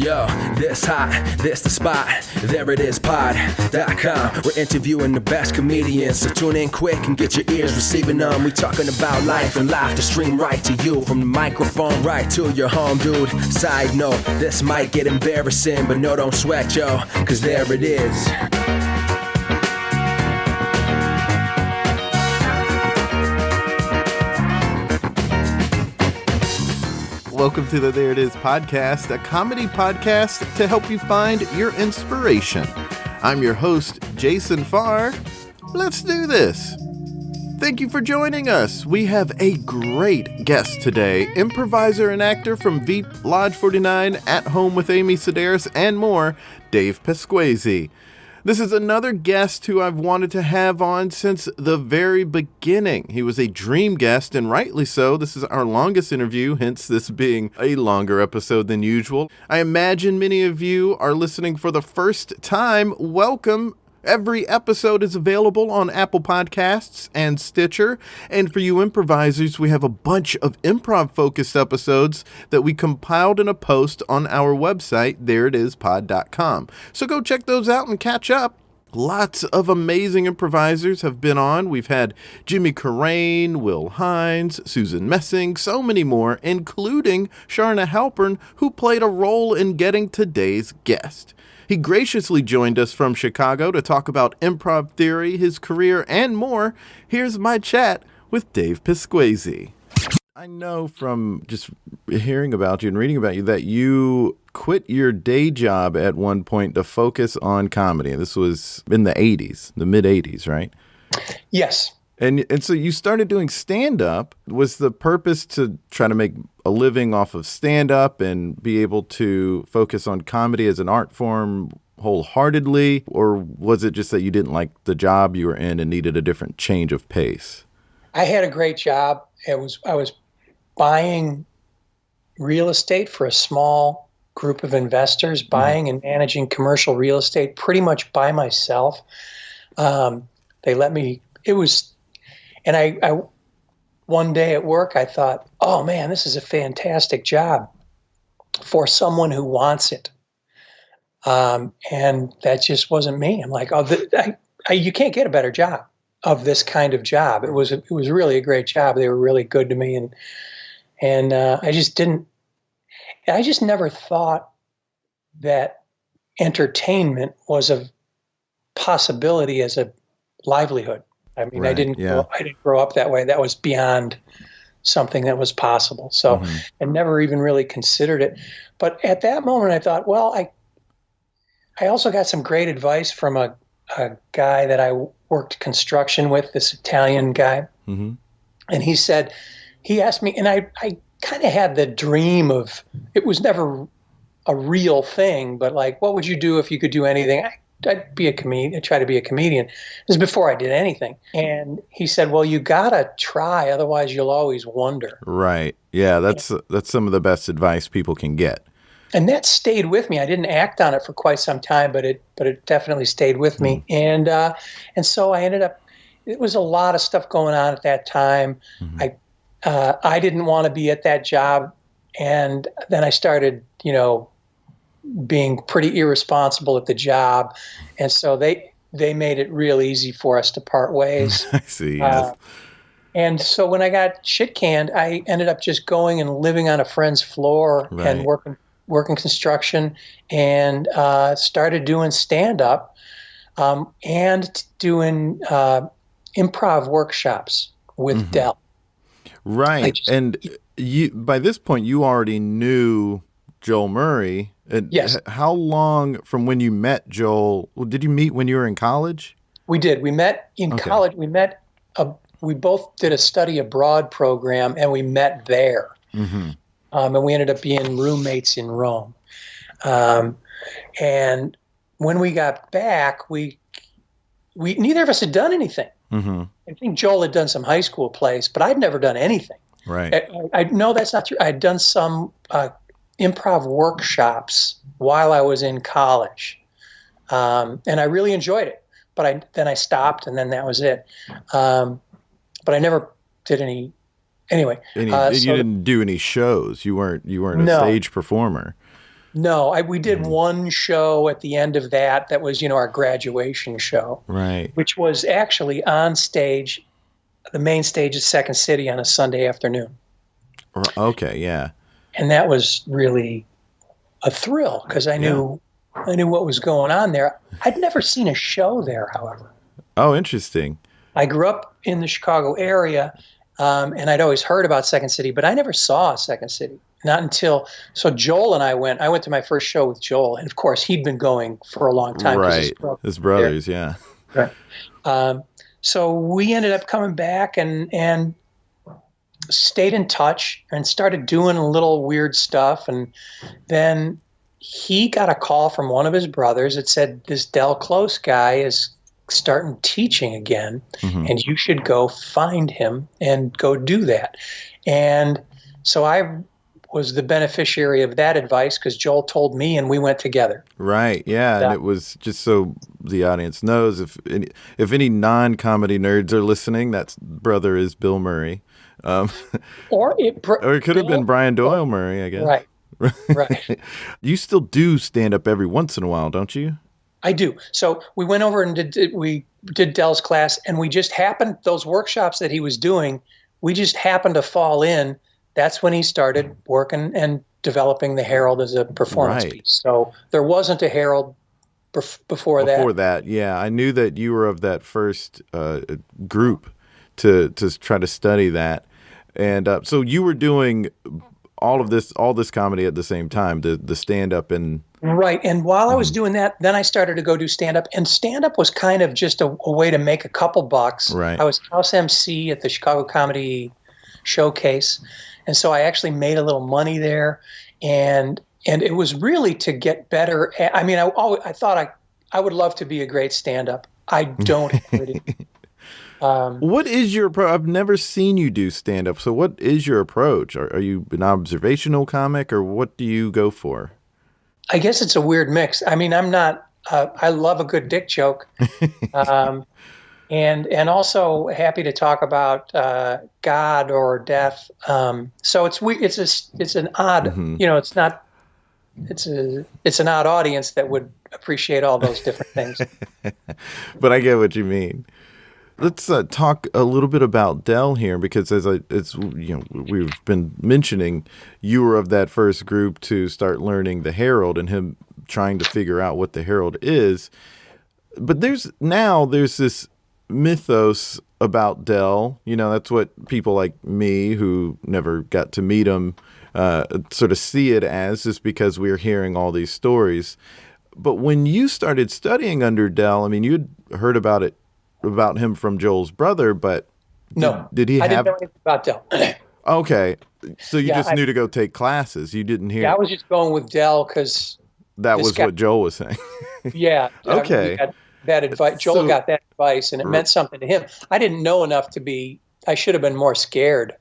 Yo, this hot, this the spot, there it is, pod.com. We're interviewing the best comedians, so tune in quick and get your ears receiving them. We talking about life and life to stream right to you, from the microphone right to your home, dude. Side note, this might get embarrassing, but no, don't sweat, yo, cause there it is. Welcome to the There It Is podcast, a comedy podcast to help you find your inspiration. I'm your host, Jason Farr. Let's do this. Thank you for joining us. We have a great guest today, improviser and actor from Veep, Lodge 49, At Home with Amy Sedaris, and more, Dave Pasquesi. This is another guest who I've wanted to have on since the very beginning. He was a dream guest, and rightly so. This is our longest interview, hence this being a longer episode than usual. I imagine many of you are listening for the first time. Welcome. Every episode is available on Apple Podcasts and Stitcher. And for you improvisers, we have a bunch of improv-focused episodes that we compiled in a post on our website, thereitispod.com. So go check those out and catch up. Lots of amazing improvisers have been on. We've had Jimmy Carrane, Will Hines, Susan Messing, so many more, including Sharna Halpern, who played a role in getting today's guest. He graciously joined us from Chicago to talk about improv theory, his career, and more. Here's my chat with Dave Pasquesi. I know from just hearing about you and reading about you that you quit your day job at one point to focus on comedy. This was in the 80s, the mid-80s, right? Yes. And so you started doing stand-up. Was the purpose to try to make a living off of stand-up and be able to focus on comedy as an art form wholeheartedly? Or was it just that you didn't like the job you were in and needed a different change of pace? I had a great job. I was buying real estate for a small group of investors, buying and managing commercial real estate pretty much by myself. They let me, and I one day at work, I thought, oh man, this is a fantastic job for someone who wants it. And that just wasn't me. I'm like, you can't get a better job of this kind of job. It was really a great job. They were really good to me. And I just never thought that entertainment was a possibility as a livelihood. I mean, right, I didn't grow up that way. That was beyond something that was possible. So I never even really considered it. But at that moment, I thought, well, I also got some great advice from a guy that I worked construction with, this Italian guy. Mm-hmm. And he asked me, and I kind of had the dream of, it was never a real thing, but like, what would you do if you could do anything? I'd be a comedian. I'd try to be a comedian. This is before I did anything. And he said, well, you gotta try, otherwise you'll always wonder. Right. Yeah, that's some of the best advice people can get. And that stayed with me. I didn't act on it for quite some time, but it definitely stayed with me. And so I ended up, it was a lot of stuff going on at that time. I didn't want to be at that job. And then I started, being pretty irresponsible at the job. And so they made it real easy for us to part ways. I see, yes. And so when I got shit canned, I ended up just going and living on a friend's floor and working construction, and started doing stand-up and doing improv workshops with Del. Right. And you, by this point, you already knew Joel Murray. And yes. How long from when you met Joel? Did you meet when you were in college? We did. We met in college. We both did a study abroad program, and we met there. And we ended up being roommates in Rome. And when we got back, we neither of us had done anything. I think Joel had done some high school plays, but I'd never done anything. Right. No, that's not true. I'd done some improv workshops while I was in college, and I really enjoyed it. But then I stopped, and then that was it. But I never did any. Anyway, you didn't do any shows. You weren't a stage performer. No, we did one show at the end of that was, our graduation show. Right. Which was actually on stage, the main stage at Second City on a Sunday afternoon. Okay, yeah. And that was really a thrill because I knew what was going on there. I'd never seen a show there, however. Oh, interesting. I grew up in the Chicago area, and I'd always heard about Second City, but I never saw Second City. Not until, so Joel and I went to my first show with Joel, and of course he'd been going for a long time. Right, his brothers, yeah. Right. So we ended up coming back and stayed in touch and started doing a little weird stuff. And then he got a call from one of his brothers that said, this Del Close guy is starting teaching again, and you should go find him and go do that. And so I was the beneficiary of that advice because Joel told me and we went together. Right, yeah. And it was, just so the audience knows, if any non-comedy nerds are listening, that brother is Bill Murray. Or it could have been Brian Doyle Murray, I guess. Right. You still do stand up every once in a while, don't you? I do. So we went over and did Del's class, and we just happened, those workshops that he was doing, we just happened to fall in. That's when he started working and developing the Herald as a performance piece. So there wasn't a Herald before that. Before that, yeah. I knew that you were of that first group to try to study that. And so you were doing all this comedy at the same time, the stand-up and... Right. And while I was doing that, then I started to go do stand-up. And stand-up was kind of just a way to make a couple bucks. Right. I was house MC at the Chicago Comedy Showcase. And so I actually made a little money there. And it was really to get better. I mean, I thought I would love to be a great stand-up. I don't have it. What is your approach? I've never seen you do stand-up. So what is your approach? Are you an observational comic, or what do you go for? I guess it's a weird mix. I mean, I'm not, I love a good dick joke. And also happy to talk about God or death. So it's weird. It's an odd, it's not, it's an odd audience that would appreciate all those different things. But I get what you mean. Let's talk a little bit about Del here, because we've been mentioning, you were of that first group to start learning the Herald and him trying to figure out what the Herald is. But there's this mythos about Del. That's what people like me who never got to meet him sort of see it as, just because we're hearing all these stories. But when you started studying under Del, I mean, you'd heard about him from Joel's brother, but did he have... I didn't know anything about Del. Okay. So you just knew to go take classes. You didn't hear... Yeah, I was just going with Del because... That was what Joel was saying. Yeah. Okay. That advice. Joel got that advice, and it meant something to him. I didn't know enough to be... I should have been more scared.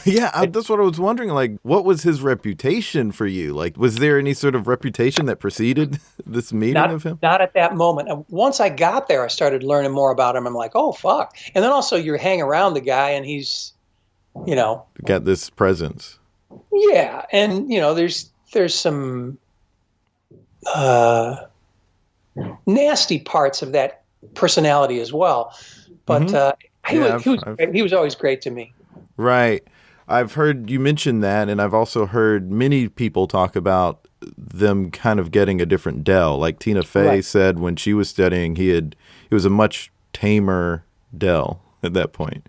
Yeah, that's what I was wondering. Like, what was his reputation for you? Like, was there any sort of reputation that preceded this meeting of him? Not at that moment. Once I got there, I started learning more about him. I'm like, oh, fuck. And then also you hang around the guy and he's, got this presence. Yeah. And, there's some nasty parts of that personality as well. But he was always great to me. Right. I've heard you mention that, and I've also heard many people talk about them kind of getting a different Del. Like Tina Fey said when she was studying, he was a much tamer Del at that point.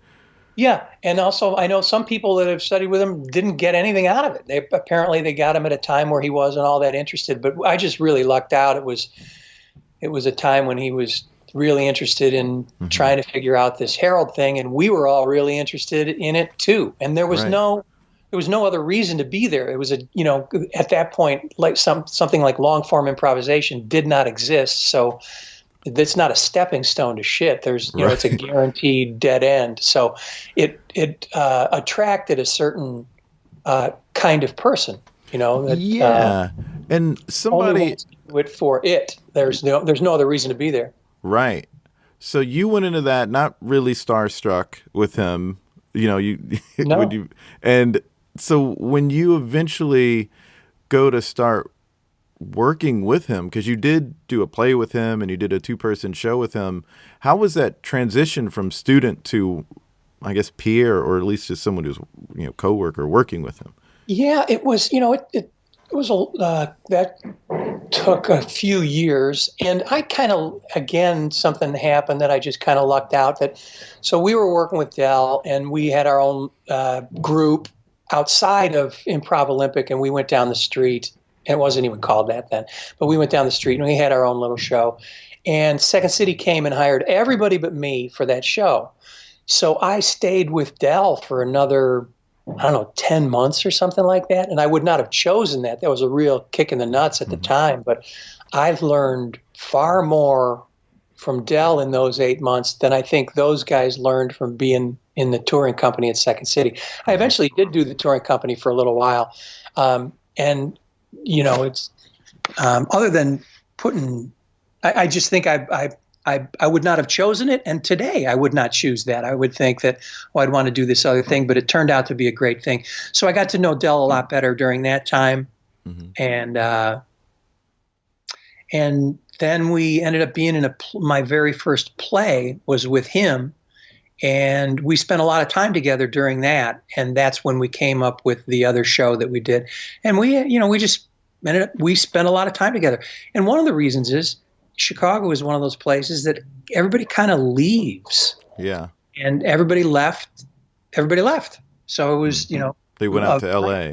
Yeah, and also I know some people that have studied with him didn't get anything out of it. They got him at a time where he wasn't all that interested, but I just really lucked out. It was a time when he was really interested in trying to figure out this Herald thing, and we were all really interested in it too. And there was no other reason to be there. It was at that point, like something like long form improvisation did not exist. So it's not a stepping stone to shit. There's it's a guaranteed dead end. So it attracted a certain kind of person. And somebody only wants to do it for it. There's no other reason to be there. Right. So you went into that not really starstruck with him, No. and so when you eventually go to start working with him? Because you did do a play with him and you did a 2-person show with him. How was that transition from student to, I guess, peer, or at least just someone who's, coworker working with him? Yeah, it was, it was that took a few years, and I kind of, again, something happened that I just kind of lucked out so we were working with Dell, and we had our own group outside of Improv Olympic, and we went down the street. It wasn't even called that then, but we went down the street and we had our own little show, and Second City came and hired everybody but me for that show. So I stayed with Dell for another, 10 months or something like that. And I would not have chosen that. That was a real kick in the nuts at the time. But I've learned far more from Dell in those 8 months than I think those guys learned from being in the touring company at Second City. I eventually did do the touring company for a little while. It's other than I just think I would not have chosen it. And today I would not choose that. I would think that, I'd want to do this other thing, but it turned out to be a great thing. So I got to know Dell a lot better during that time. Mm-hmm. And then we ended up being in my very first play was with him. And we spent a lot of time together during that. And that's when we came up with the other show that we did. And we spent a lot of time together. And one of the reasons is Chicago is one of those places that everybody kind of leaves. Yeah. And everybody left. So it was, they went out to LA.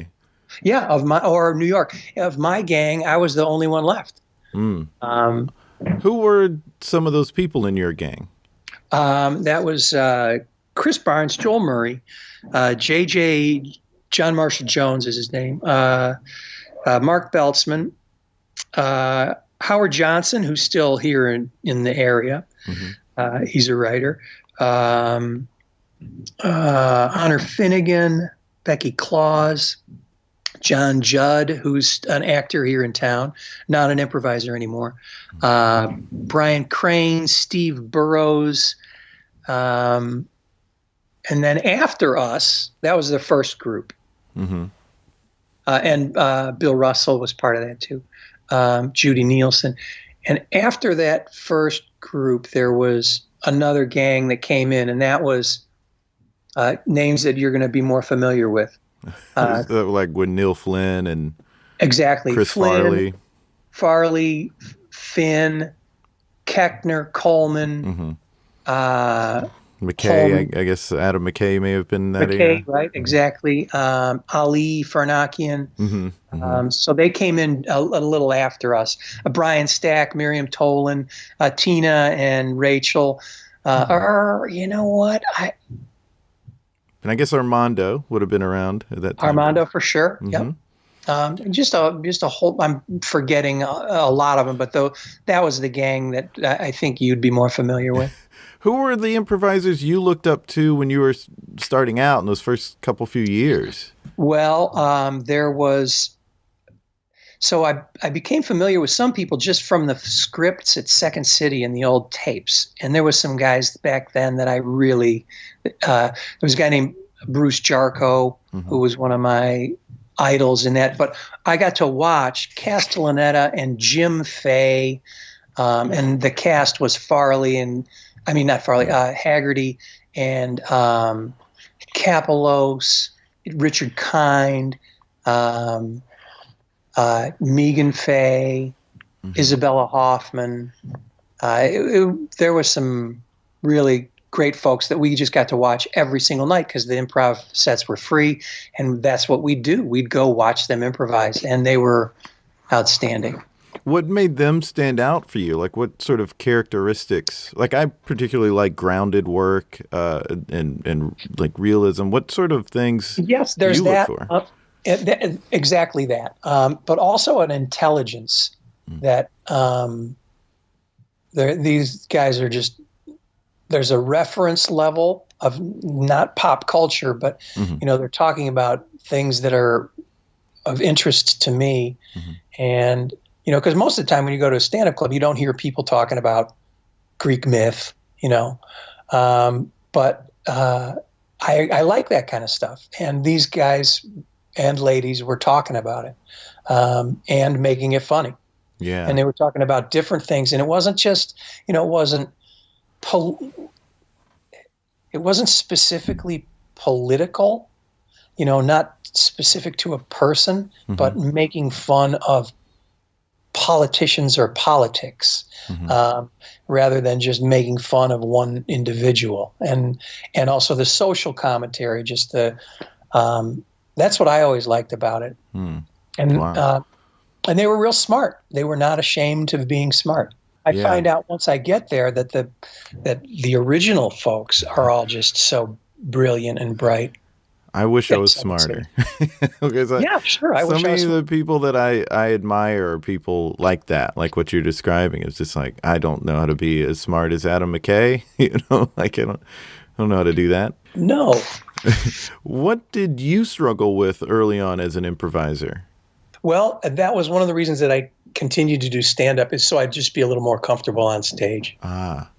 Yeah. Or New York. Of my gang, I was the only one left. Mm. Who were some of those people in your gang? That was Chris Barnes, Joel Murray, JJ, John Marshall Jones is his name, Mark Beltzman, Howard Johnson, who's still here in the area. Mm-hmm. He's a writer. Honor Finnegan, Becky Claus, John Judd, who's an actor here in town, not an improviser anymore. Brian Crane, Steve Burrows. And then after us, that was the first group. Mm-hmm. And Bill Russell was part of that too. Judy Nielsen. And after that first group, there was another gang that came in, and that was names that you're going to be more familiar with. Like with Neil Flynn and exactly Chris Flynn, Farley, Finn, Keckner, Coleman, McKay. I guess Adam McKay may have been that era. Right? Exactly. Ali Farnakian. Mm-hmm. Mm-hmm. So they came in a little after us. Brian Stack, Miriam Tolan, Tina, and Rachel. You know what? And I guess Armando would have been around at that time. Armando for sure. Mm-hmm. Yep. Just a whole. I'm forgetting a lot of them, but that was the gang that I think you'd be more familiar with. Who were the improvisers you looked up to when you were starting out in those first few years? Well, there was. So I became familiar with some people just from the scripts at Second City and the old tapes, and there was some guys back then that I really. There was a guy named Bruce Jarko, mm-hmm. who was one of my idols in that. But I got to watch Castellaneta and Jim Fay, and the cast was Haggerty and Kapelos, Richard Kind, Megan Fay, mm-hmm. Isabella Hoffman. There was some really great folks that we just got to watch every single night because the improv sets were free, and that's what we'd do. We'd go watch them improvise, and they were outstanding. What made them stand out for you? Like, what sort of characteristics? Like, I particularly like grounded work and like realism. What sort of things there's you that, look for? Exactly that. But also an intelligence that these guys are just, there's a reference level of not pop culture, but, mm-hmm. They're talking about things that are of interest to me. Mm-hmm. And, because most of the time when you go to a stand-up club, you don't hear people talking about Greek myth, but I like that kind of stuff. And these guys and ladies were talking about it, and making it funny. Yeah. And they were talking about different things, and it wasn't just, it wasn't specifically political, not specific to a person, but making fun of politicians or politics, rather than just making fun of one individual, and also the social commentary. Just that's what I always liked about it. And Wow. and they were real smart. They were not ashamed of being smart. I find out once I get there that the original folks are all just so brilliant and bright. I wish I was smarter. Yeah, sure. I wish so I was. many of the people that I admire are people like that, like what you're describing. It's just like, I don't know how to be as smart as Adam McKay. Like I don't know how to do that. No. What did you struggle with early on as an improviser? Well, that was one of the reasons that I continued to do stand-up, is so I'd just be a little more comfortable on stage. Ah.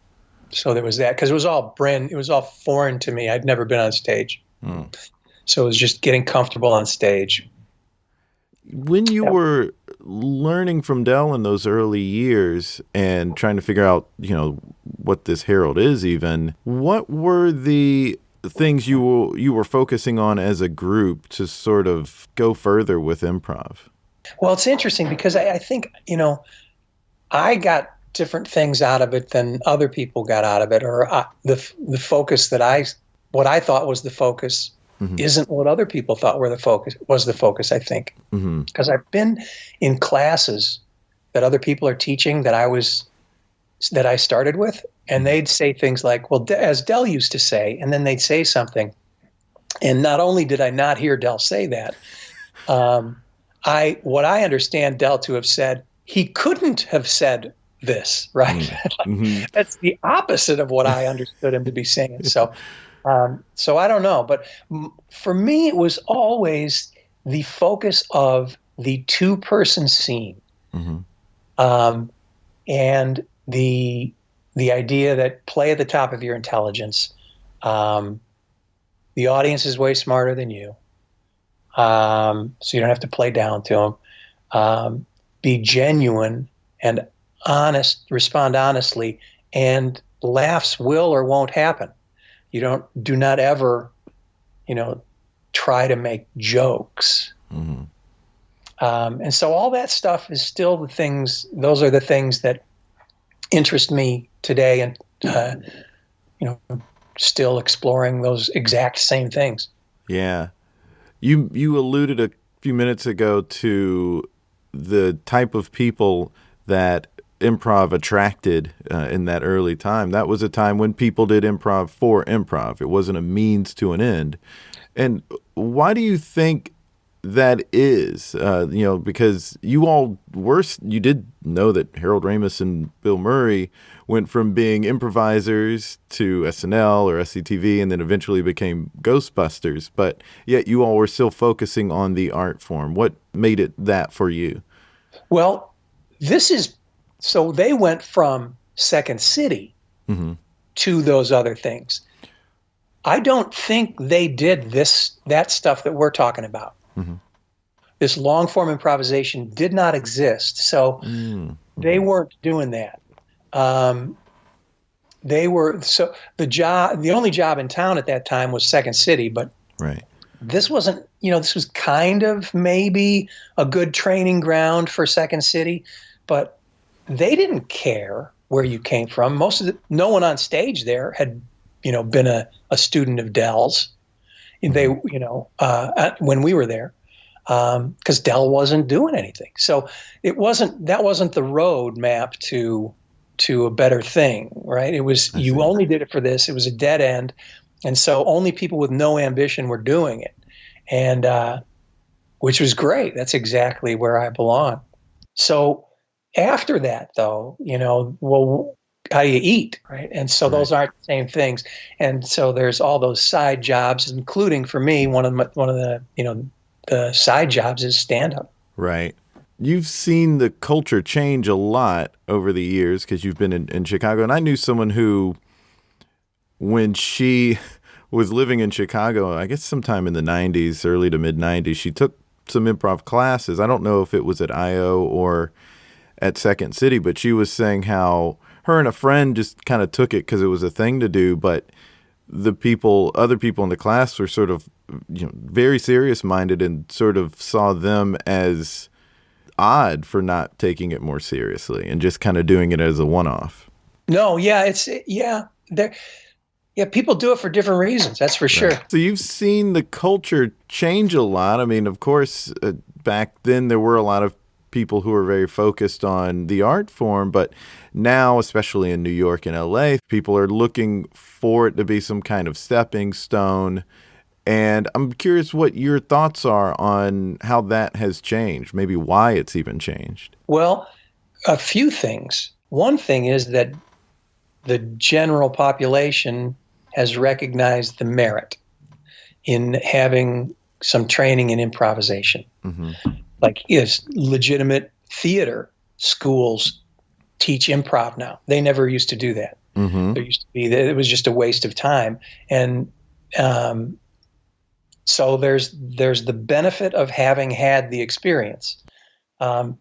So there was that, because it was all foreign to me. I'd never been on stage. So it was just getting comfortable on stage. When you were learning from Del in those early years and trying to figure out, what this Herald is even, what were the things you were focusing on as a group to sort of go further with improv? Well, it's interesting because I think, I got different things out of it than other people got out of it, or the focus what I thought was the focus isn't what other people thought was the focus, I think. Because I've been in classes that other people are teaching that I started with, and they'd say things like, well, as Del used to say, and then they'd say something. And not only did I not hear Del say that, what I understand Del to have said, he couldn't have said this, right? That's the opposite of what I understood him to be saying. So I don't know, but for me, it was always the focus of the two-person scene, and the idea that play at the top of your intelligence. The audience is way smarter than you, so you don't have to play down to them. Be genuine and honest, respond honestly, and laughs will or won't happen. You do not ever, try to make jokes. And so all that stuff is still those are the things that interest me today, and, still exploring those exact same things. Yeah. You alluded a few minutes ago to the type of people that improv attracted in that early time. That was a time when people did improv for improv. It wasn't a means to an end. And why do you think that is? Because you did know that Harold Ramis and Bill Murray went from being improvisers to SNL or SCTV and then eventually became Ghostbusters, but yet you all were still focusing on the art form. What made it that for you? Well, so they went from Second City to those other things. I don't think they did that stuff that we're talking about. This long form improvisation did not exist. So they weren't doing that. The only job in town at that time was Second City, but this wasn't, this was kind of maybe a good training ground for Second City, but they didn't care where you came from. No one on stage there had, been a student of Del's. They, when we were there, because Del wasn't doing anything. So that wasn't the road map to a better thing, right? It was, you only did it for this. It was a dead end. And so only people with no ambition were doing it. And, which was great. That's exactly where I belong. So after that though, how do you eat, right? And so those aren't the same things. And so there's all those side jobs, including for me, one of the, the side jobs is stand-up. Right. You've seen the culture change a lot over the years because you've been in Chicago. And I knew someone who, when she was living in Chicago, I guess sometime in the 90s, early to mid 90s. She took some improv classes. I don't know if it was at IO or at Second City, but she was saying how her and a friend just kind of took it because it was a thing to do, but other people in the class were sort of, very serious minded and sort of saw them as odd for not taking it more seriously and just kind of doing it as a one-off. No, yeah, people do it for different reasons. That's for sure. So you've seen the culture change a lot. I mean, of course, back then there were a lot of people who were very focused on the art form, but now, especially in New York and LA, people are looking for it to be some kind of stepping stone. And I'm curious what your thoughts are on how that has changed, maybe why it's even changed. Well, a few things. One thing is that the general population has recognized the merit in having some training in improvisation. Mm-hmm. Like, legitimate theater schools teach improv now. They never used to do that. Mm-hmm. There used to be, it was just a waste of time. And so there's the benefit of having had the experience,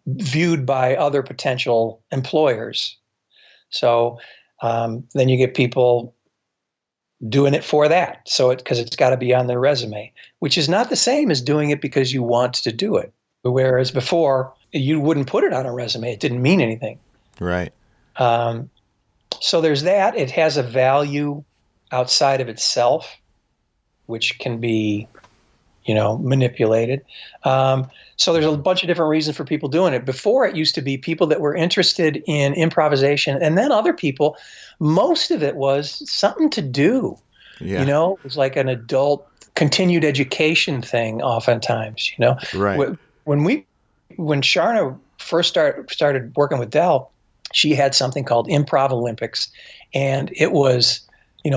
viewed by other potential employers. So then you get people doing it for that. So because it's got to be on their resume, which is not the same as doing it because you want to do it. Whereas before, you wouldn't put it on a resume. It didn't mean anything. Right. So there's that. It has a value outside of itself, which can be, manipulated. So there's a bunch of different reasons for people doing it. Before, it used to be people that were interested in improvisation, and then other people. Most of it was something to do. Yeah. It was like an adult continued education thing oftentimes, Right. When Sharna first started working with Del, she had something called Improv Olympics, and it was,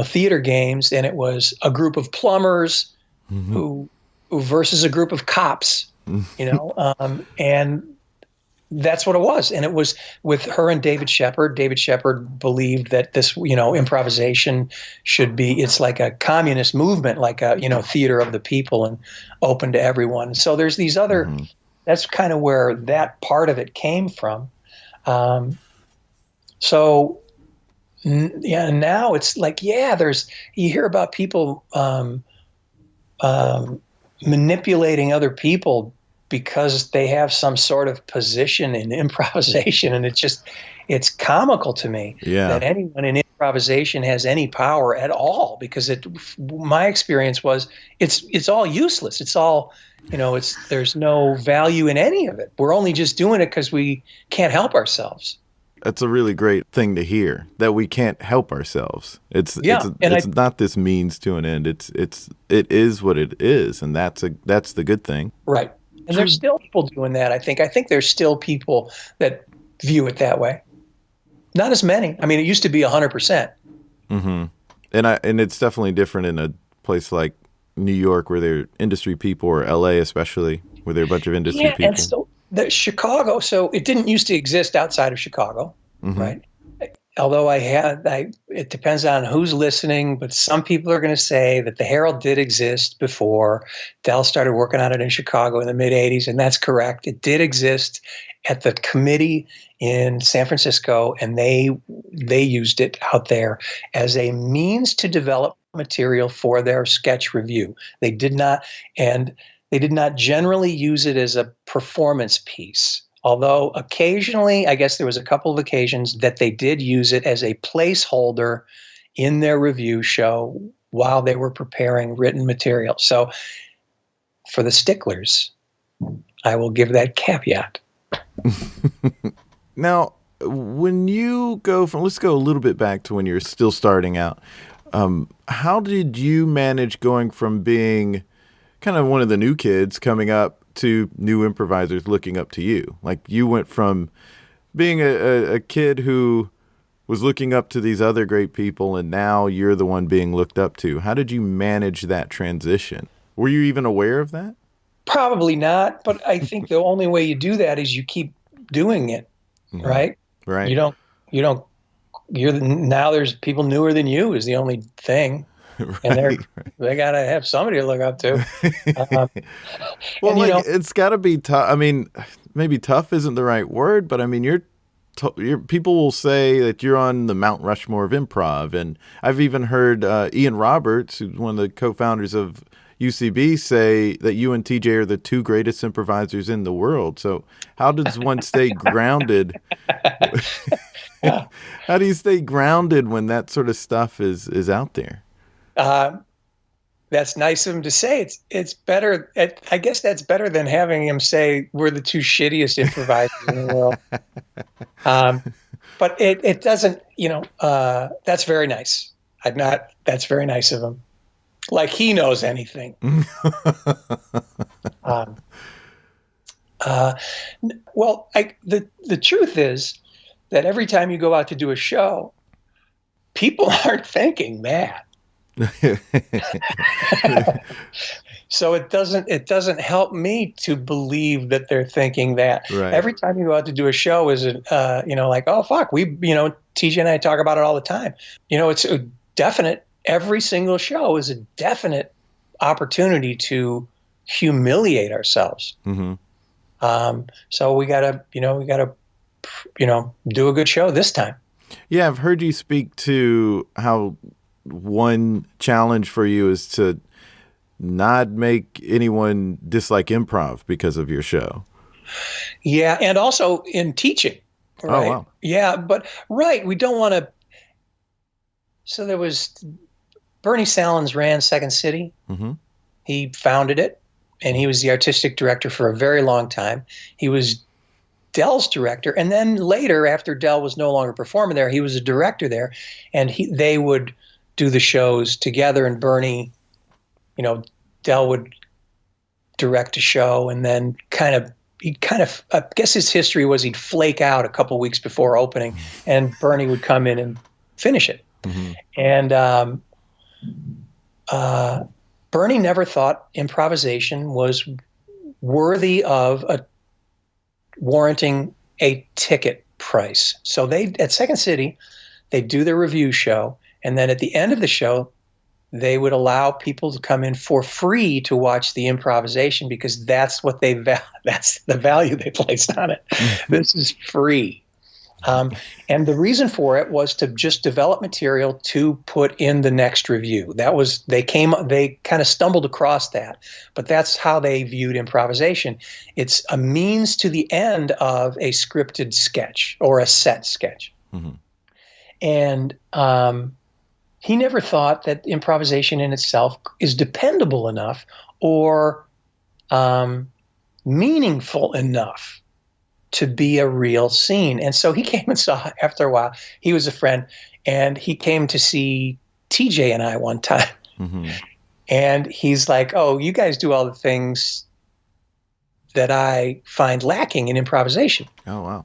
theater games, and it was a group of plumbers mm-hmm. who versus a group of cops, and that's what it was. And it was with her and David Shepard. David Shepard believed that this, improvisation should be, it's like a communist movement, like a, theater of the people and open to everyone. So there's these other, mm-hmm. that's kind of where that part of it came from. So now it's like, you hear about people manipulating other people because they have some sort of position in improvisation. And it's comical to me that anyone in improvisation has any power at all, because my experience was it's all useless. It's all, there's no value in any of it. We're only just doing it because we can't help ourselves. That's a really great thing to hear, that we can't help ourselves. It's not this means to an end. It is what it is, and that's the good thing. Right. And there's still people doing that, I think. I think there's still people that view it that way. Not as many. I mean, it used to be 100%. Mm-hmm. And it's definitely different in a place like New York, where they're industry people, or LA especially, where they're a bunch of industry people. And so Chicago, so it didn't used to exist outside of Chicago, mm-hmm. right? Although it depends on who's listening, but some people are going to say that the Herald did exist before. Del started working on it in Chicago in the mid-'80s, and that's correct. It did exist at the committee in San Francisco, and they used it out there as a means to develop material for their sketch review. They did not generally use it as a performance piece. Although occasionally, I guess there was a couple of occasions that they did use it as a placeholder in their review show while they were preparing written material. So for the sticklers, I will give that caveat. Now, when you let's go a little bit back to when you're still starting out. How did you manage going from being kind of one of the new kids coming up to new improvisers looking up to you? Like, you went from being a kid who was looking up to these other great people, and now you're the one being looked up to. How did you manage that transition? Were you even aware of that? Probably not, but I think the only way you do that is you keep doing it, mm-hmm. right? Right. Now there's people newer than you is the only thing. and they got to have somebody to look up to. Um, Well, and, like, it's got to be tough. I mean, maybe tough isn't the right word, but I mean, people will say that you're on the Mount Rushmore of improv. And I've even heard Ian Roberts, who's one of the co-founders of UCB, say that you and TJ are the two greatest improvisers in the world. So how does one stay grounded? How do you stay grounded when that sort of stuff is out there? That's nice of him to say. It's better. I guess that's better than having him say we're the two shittiest improvisers in the world. But it doesn't. That's very nice. That's very nice of him. Like he knows anything. Well, the truth is that every time you go out to do a show, people aren't thinking that. So it doesn't help me to believe that they're thinking that. Right. Every time you go out to do a show is like, oh fuck, TJ and I talk about it all the time. It's a definite, every single show is a definite opportunity to humiliate ourselves. Mm-hmm. So we gotta do a good show this time. Yeah, I've heard you speak to how one challenge for you is to not make anyone dislike improv because of your show. Yeah, and also in teaching. Right? Oh, wow. Yeah, but we don't want to. So there was Bernie Salins ran Second City. Mm-hmm. He founded it, and he was the artistic director for a very long time. He was Dell's director, and then later, after Dell was no longer performing there, he was a director there, and they would do the shows together. And Bernie, Dell would direct a show, and then I guess his history was he'd flake out a couple weeks before opening, and Bernie would come in and finish it. Mm-hmm. And Bernie never thought improvisation was worthy of warranting a ticket price. So at Second City, they do their review show, and then at the end of the show, they would allow people to come in for free to watch the improvisation because that's what that's the value they placed on it. This is free. And the reason for it was to just develop material to put in the next review. They kind of stumbled across that, but that's how they viewed improvisation. It's a means to the end of a scripted sketch or a set sketch. Mm-hmm. And he never thought that improvisation in itself is dependable enough or meaningful enough to be a real scene. And so he came and saw, after a while, he was a friend, and he came to see TJ and I one time. Mm-hmm. And he's like, oh, you guys do all the things that I find lacking in improvisation. Oh, wow.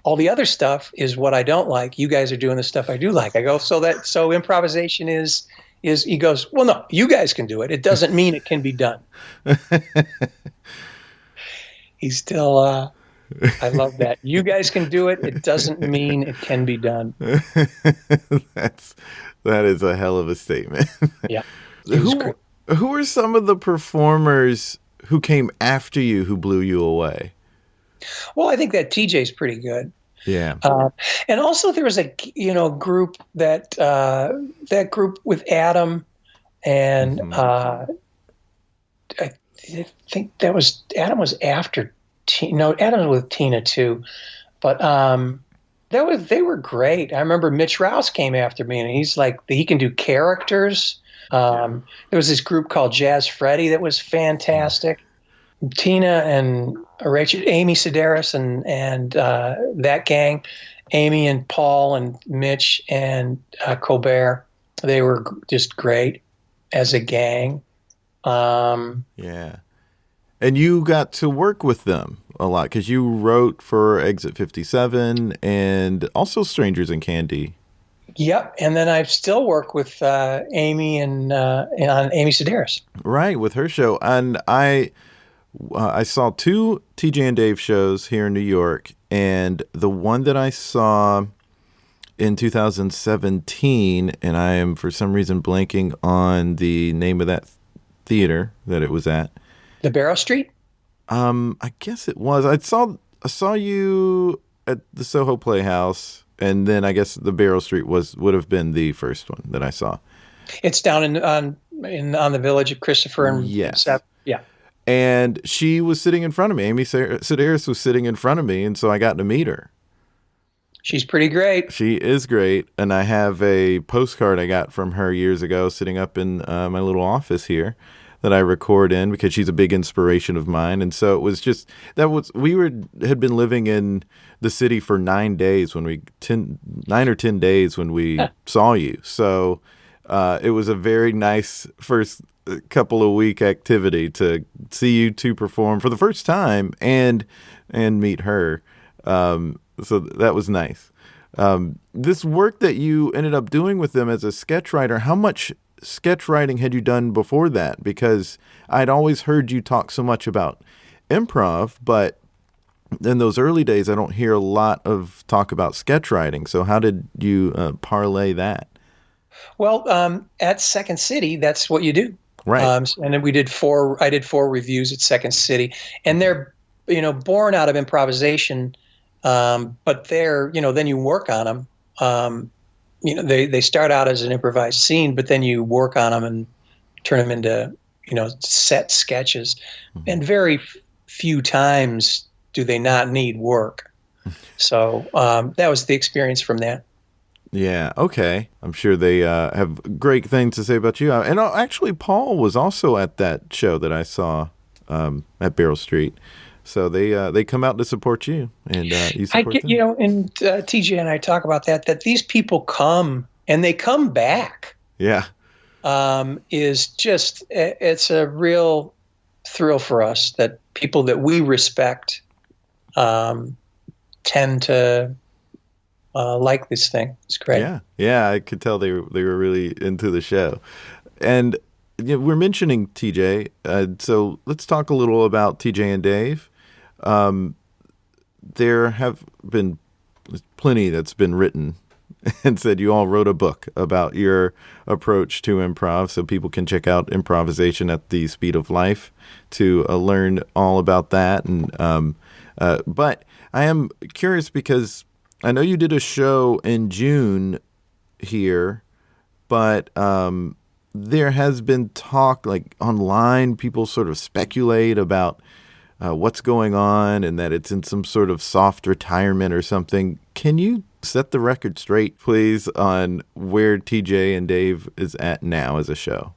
All the other stuff is what I don't like. You guys are doing the stuff I do like. I go, so improvisation is he goes, well, no, you guys can do it. It doesn't mean it can be done. He's still, I love that. You guys can do it. It doesn't mean it can be done. That is a hell of a statement. Yeah. Who are some of the performers who came after you who blew you away? Well, I think that TJ's pretty good. Yeah. And also there was a group that group with Adam and Mm-hmm. I think Adam was after Adam was with Tina too, but they were great. I remember Mitch Rouse came after me, and he's like, he can do characters. There was this group called Jazz Freddy that was fantastic. Tina and Rachel, Amy Sedaris and that gang, Amy and Paul and Mitch and Colbert, they were just great as a gang. Yeah. And you got to work with them a lot because you wrote for Exit 57 and also Strangers in Candy. Yep. And then I still work with Amy and on Amy Sedaris. Right, with her show. And I saw 2 TJ and Dave shows here in New York, and the one that I saw in 2017, and I am for some reason blanking on the name of that theater that it was at. The Barrow Street? I guess it was. I saw you at the Soho Playhouse, and then I guess the Barrow Street would have been the first one that I saw. It's down on the Village of Christopher and yes. Yeah. And she was sitting in front of me. Amy Sedaris was sitting in front of me, and so I got to meet her. She's pretty great. She is great, and I have a postcard I got from her years ago sitting up in my little office here that I record in because she's a big inspiration of mine. And so it was just had been living in the city for 9 days 9 or 10 days when we saw you. So it was a very nice first couple of week activity to see you two perform for the first time and meet her. So that was nice. This work that you ended up doing with them as a sketch writer, how much sketch writing had you done before that? Because I'd always heard you talk so much about improv, but in those early days, I don't hear a lot of talk about sketch writing. So how did you parlay that? Well, at Second City, that's what you do. Right. And then I did 4 reviews at Second City, and they're, born out of improvisation. But then you work on them. They start out as an improvised scene, but then you work on them and turn them into, set sketches. Mm-hmm. And very few times do they not need work. So that was the experience from that. Yeah, okay. I'm sure they have great things to say about you. And actually, Paul was also at that show that I saw at Barrow Street. So they come out to support you, and you support them. And TJ and I talk about that these people come and they come back. Yeah, it's a real thrill for us that people that we respect tend to like this thing. It's great. Yeah, I could tell they were really into the show, and we're mentioning TJ. So let's talk a little about TJ and Dave. There have been plenty that's been written and said you all wrote a book about your approach to improv, so people can check out Improvisation at the Speed of Life to learn all about that. And but I am curious because I know you did a show in June here, but there has been talk like online, people sort of speculate about what's going on and that it's in some sort of soft retirement or something. Can you set the record straight, please, on where TJ and Dave is at now as a show?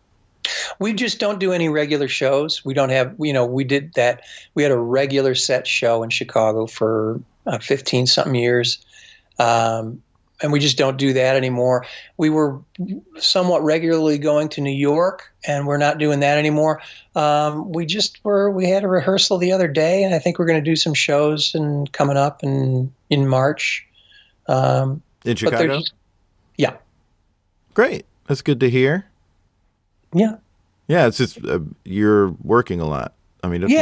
We just don't do any regular shows. We don't have, we did that. We had a regular set show in Chicago for 15 something years. And we just don't do that anymore. We were somewhat regularly going to New York, and we're not doing that anymore. We had a rehearsal the other day, and I think we're going to do some shows and coming up in March. In Chicago? Yeah. Great. That's good to hear. Yeah. Yeah, it's just you're working a lot. I mean, don't you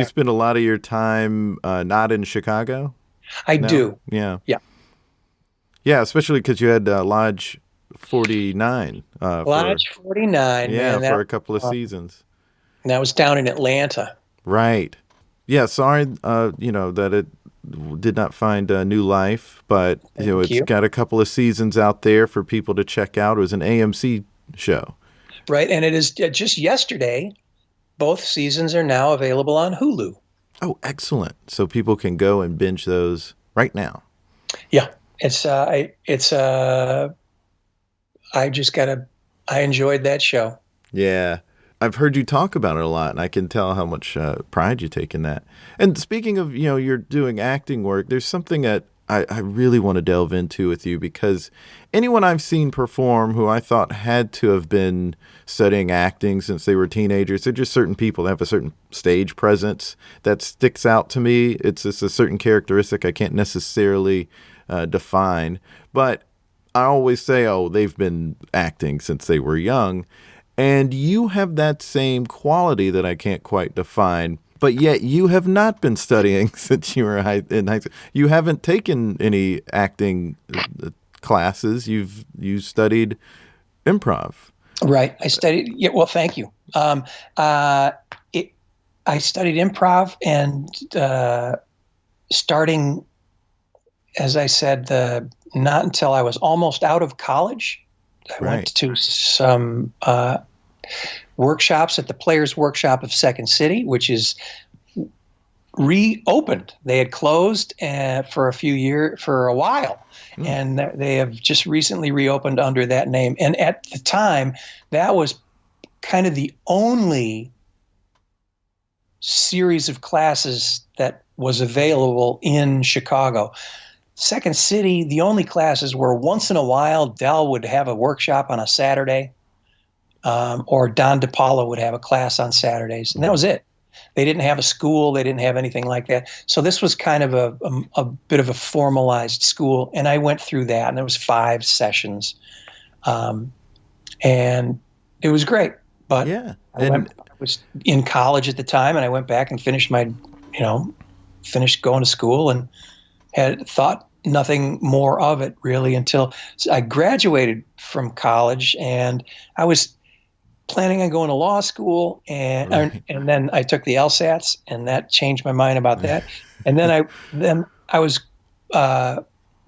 spend a lot of your time not in Chicago? I do. Yeah. Yeah. Yeah, especially because you had Lodge 49. Lodge 49. Yeah, man, for a couple of seasons. And that was down in Atlanta. Right. Yeah, sorry, that it did not find a new life, but it's got a couple of seasons out there for people to check out. It was an AMC show. Right, and it is just yesterday. Both seasons are now available on Hulu. Oh, excellent! So people can go and binge those right now. Yeah, I enjoyed that show. Yeah, I've heard you talk about it a lot, and I can tell how much pride you take in that. And speaking of, you're doing acting work, there's something that I really want to delve into with you, because anyone I've seen perform who I thought had to have been studying acting since they were teenagers, they're just certain people that have a certain stage presence that sticks out to me. It's just a certain characteristic I can't necessarily define. But I always say, they've been acting since they were young. And you have that same quality that I can't quite define. But yet you have not been studying since you were in high school. You haven't taken any acting classes. You studied improv. Right. I studied. Yeah. Well, thank you. I studied improv, and starting, as I said, not until I was almost out of college. I went to some workshops at the Players Workshop of Second City, which is reopened. They had closed for a while, and they have just recently reopened under that name. And at the time, that was kind of the only series of classes that was available in Chicago. Second City, the only classes were once in a while, Dell would have a workshop on a Saturday, or Don DePaulo would have a class on Saturdays, and that was it. They didn't have a school. They didn't have anything like that. So this was kind of a bit of a formalized school, and I went through that, and there was 5 sessions, and it was great. But I was in college at the time, and I went back and finished going to school, and had thought nothing more of it really until I graduated from college, and I was planning on going to law school, and then I took the LSATs, and that changed my mind about that. And then I was going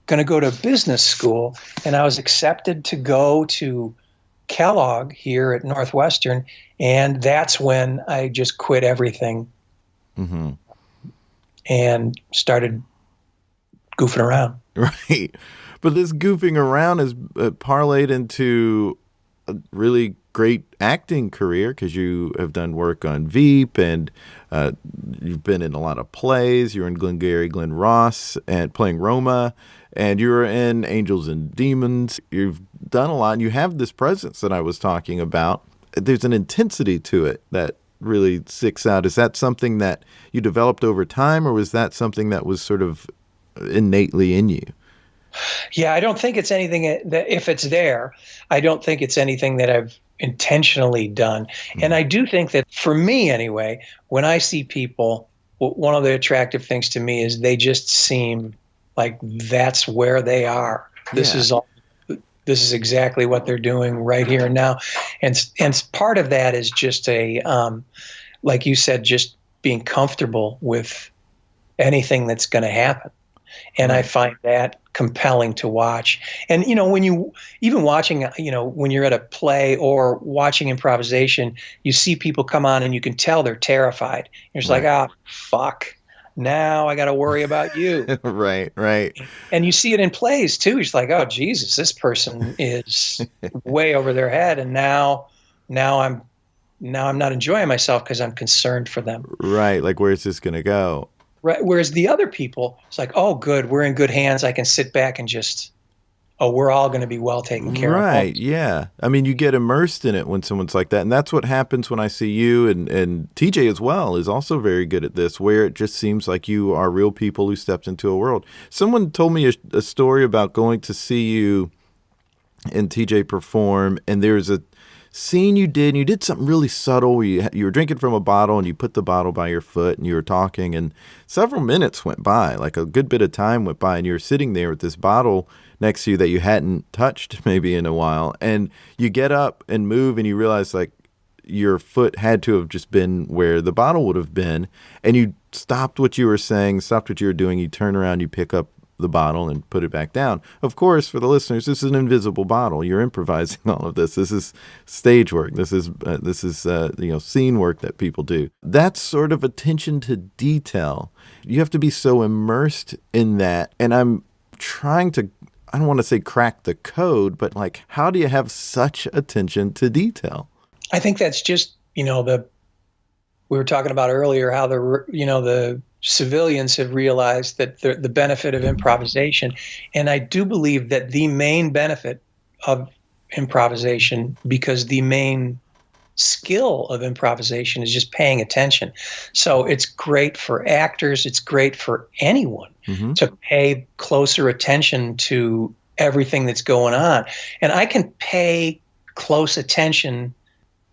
to go to business school, and I was accepted to go to Kellogg here at Northwestern, and that's when I just quit everything and started goofing around. Right. But this goofing around is parlayed into a really great acting career, because you have done work on Veep, and you've been in a lot of plays. You're in Glengarry Glen Ross and playing Roma, and you were in Angels and Demons. You've done a lot, and you have this presence that I was talking about. There's an intensity to it that really sticks out. Is that something that you developed over time, or was that something that was sort of innately in you? Yeah, I don't think it's anything that, if it's there, I don't think it's anything that I've intentionally done. And I do think that, for me anyway, when I see people, one of the attractive things to me is they just seem like that's where they are. This is exactly what they're doing right here and now. And part of that is just like you said, just being comfortable with anything that's going to happen. And I find that compelling to watch. And, when when you're at a play or watching improvisation, you see people come on and you can tell they're terrified. You're just like, fuck, now I got to worry about you. Right. And you see it in plays too. It's like, oh, Jesus, this person is way over their head. And now I'm not enjoying myself because I'm concerned for them. Right. Like, where's this going to go? Right. Whereas the other people, it's like, oh, good, we're in good hands. I can sit back and we're all going to be well taken care of. Right. Yeah. I mean, you get immersed in it when someone's like that. And that's what happens when I see you, and TJ as well is also very good at this, where it just seems like you are real people who stepped into a world. Someone told me a story about going to see you and TJ perform, and there's a scene you did something really subtle. You were drinking from a bottle, and you put the bottle by your foot, and you were talking, and several minutes went by, like a good bit of time went by, and you were sitting there with this bottle next to you that you hadn't touched maybe in a while, and you get up and move, and you realize like your foot had to have just been where the bottle would have been, and you stopped what you were saying, stopped what you were doing, you turn around, you pick up the bottle and put it back down. Of course, for the listeners, this is an invisible bottle. You're improvising all of this. This is stage work. This is scene work that people do. That's sort of attention to detail. You have to be so immersed in that. And I'm trying to, I don't want to say crack the code, but like, how do you have such attention to detail? I think that's just, we were talking about earlier how the civilians have realized that the benefit of improvisation. And I do believe that the main benefit of improvisation, because the main skill of improvisation is just paying attention. So it's great for actors. It's great for anyone to pay closer attention to everything that's going on. And I can pay close attention,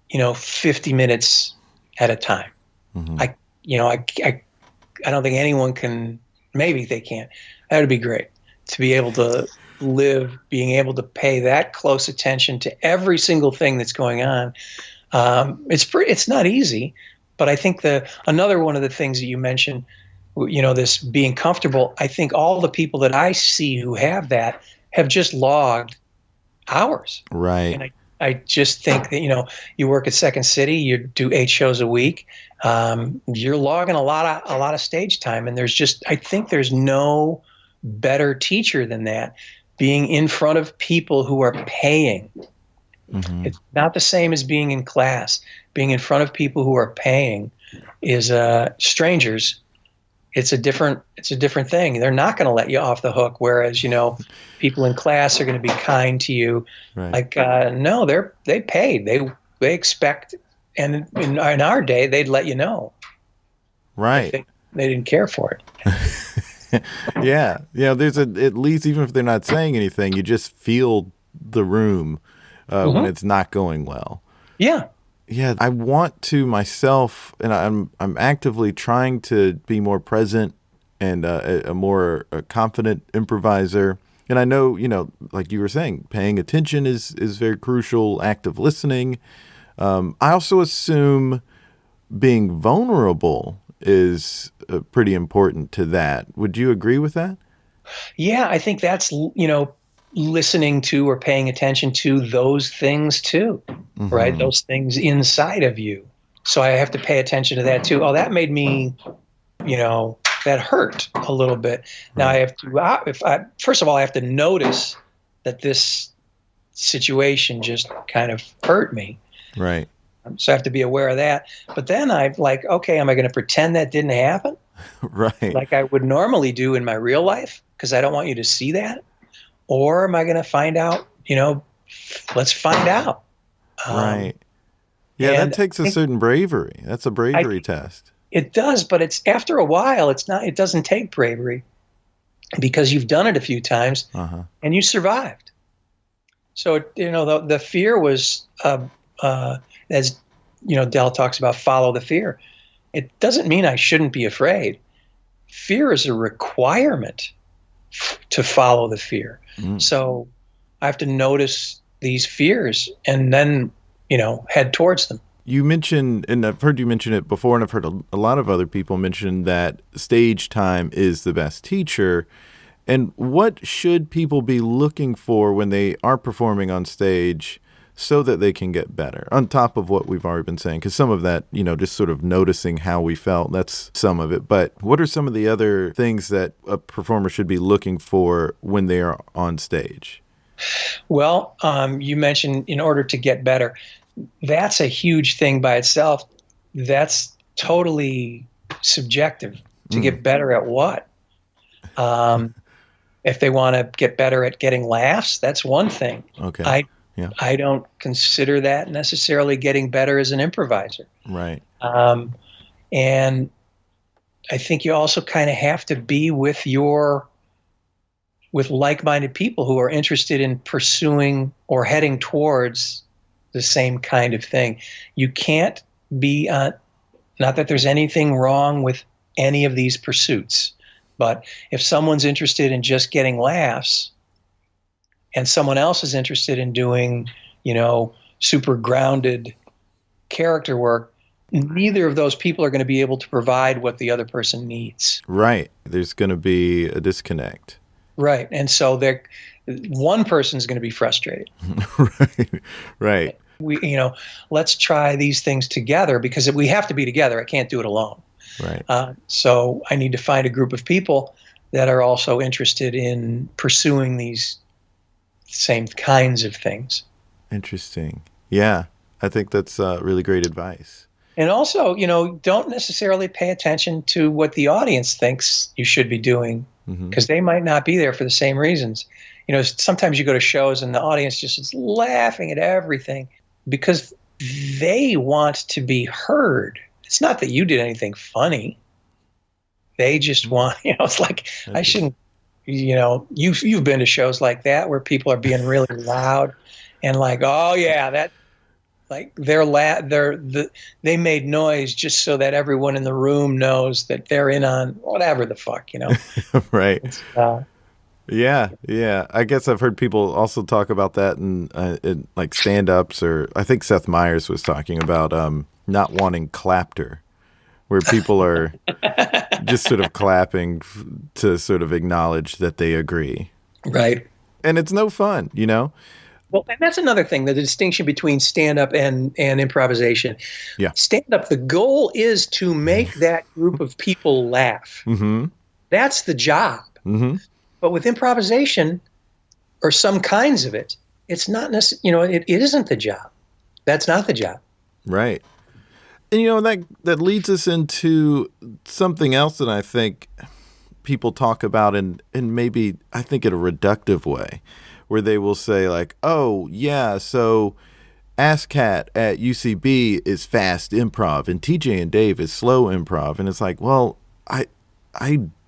50 minutes at a time. I don't think anyone can. Maybe they can. That would be great to be able to live, being able to pay that close attention to every single thing that's going on. It's not easy, but I think another one of the things that you mentioned, this being comfortable. I think all the people that I see who have that have just logged hours. Right. And I just think that, you work at Second City, you do 8 shows a week. You're logging a lot of stage time. And I think there's no better teacher than that, being in front of people who are paying. Mm-hmm. It's not the same as being in class. Being in front of people who are paying is strangers. It's a different thing. They're not going to let you off the hook. Whereas, people in class are going to be kind to you. Right. No, they paid. They expect, and in our day, they'd let you know. Right. They didn't care for it. Yeah. There's at least, even if they're not saying anything, you just feel the room when it's not going well. Yeah. Yeah, I want to myself, and I'm actively trying to be more present and a more confident improviser. And I know, like you were saying, paying attention is very crucial, active listening. I also assume being vulnerable is pretty important to that. Would you agree with that? Yeah, I think that's, listening to or paying attention to those things too, right? Those things inside of you. So I have to pay attention to that too. Oh, that made me, that hurt a little bit. Now I have to, first of all, I have to notice that this situation just kind of hurt me. Right. So I have to be aware of that. But then I'm like, okay, am I going to pretend that didn't happen? Right. Like I would normally do in my real life, because I don't want you to see that. Or am I going to find out, let's find out. Right. Yeah, that takes a certain bravery. That's a bravery test. It does, but it's after a while, it doesn't take bravery, because you've done it a few times and you survived. So, the fear was, as, Del talks about, follow the fear. It doesn't mean I shouldn't be afraid. Fear is a requirement to follow the fear. So I have to notice these fears and then, head towards them. You mentioned, and I've heard you mention it before, and I've heard a lot of other people mention that stage time is the best teacher. And what should people be looking for when they are performing on stage so that they can get better, on top of what we've already been saying? Because some of that, just sort of noticing how we felt, that's some of it. But what are some of the other things that a performer should be looking for when they are on stage? Well, you mentioned in order to get better. That's a huge thing by itself. That's totally subjective. To get better at what? If they want to get better at getting laughs, that's one thing. Okay. I don't consider that necessarily getting better as an improviser. Right. And I think you also kind of have to be with like-minded people who are interested in pursuing or heading towards the same kind of thing. You can't be, not that there's anything wrong with any of these pursuits, but if someone's interested in just getting laughs, and someone else is interested in doing, super grounded character work, neither of those people are going to be able to provide what the other person needs. Right. There's going to be a disconnect. Right. And so one person's going to be frustrated. Right. Let's try these things together, because we have to be together. I can't do it alone. Right. So I need to find a group of people that are also interested in pursuing these same kinds of things. Interesting. Yeah, I think that's really great advice. And also, don't necessarily pay attention to what the audience thinks you should be doing, because they might not be there for the same reasons. Sometimes you go to shows and the audience just is laughing at everything because they want to be heard. It's not that you did anything funny. They just want, it's like, I shouldn't, you've been to shows like that where people are being really loud and like, oh yeah, Like they made noise just so that everyone in the room knows that they're in on whatever the fuck, Right. It's, Yeah. I guess I've heard people also talk about that in like stand-ups, or I think Seth Meyers was talking about not wanting clapter, where people are just sort of clapping to sort of acknowledge that they agree. right. And it's no fun, Well, and that's another thing, the distinction between stand-up and improvisation. Yeah. Stand-up, the goal is to make that group of people laugh. Mm-hmm. That's the job. Mm-hmm. But with improvisation, or some kinds of it, it's not necessarily, it isn't the job. That's not the job. Right. And, that leads us into something else that I think people talk about in maybe, I think, in a reductive way, where they will say like, oh, yeah, so ASCAT at UCB is fast improv and TJ and Dave is slow improv. And it's like, well, I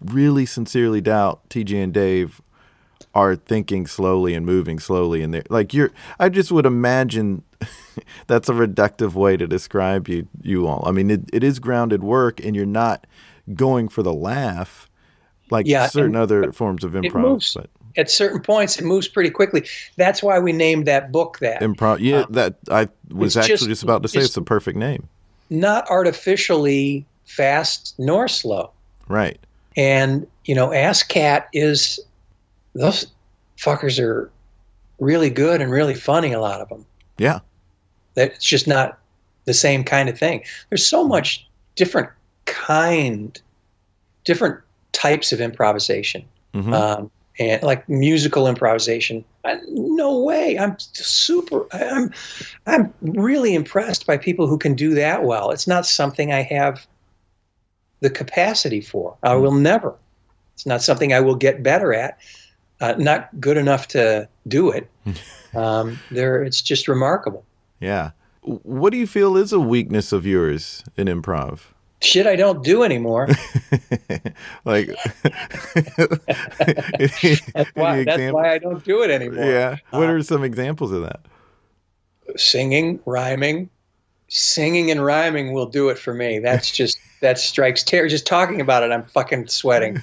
really sincerely doubt TJ and Dave are thinking slowly and moving slowly. And they're like, I just would imagine that's a reductive way to describe you all. I mean, it is grounded work, and you're not going for the laugh like certain other forms of improv. But at certain points, it moves pretty quickly. That's why we named that book that. Improv. Yeah, that I was actually just about to say it's the perfect name. Not artificially fast nor slow. Right. And, ASCAT is, those fuckers are really good and really funny, a lot of them. Yeah. It's just not the same kind of thing. There's so much different types of improvisation. Mm-hmm. And like musical improvisation. No way. I'm really impressed by people who can do that well. It's not something I have the capacity for. I will never. It's not something I will get better at. Not good enough to do it. It's just remarkable. Yeah. What do you feel is a weakness of yours in improv? Shit I don't do anymore. Like that's why I don't do it anymore. Yeah. What are some examples of that? Singing, rhyming. Singing and rhyming will do it for me. That strikes terror. Just talking about it, I'm fucking sweating.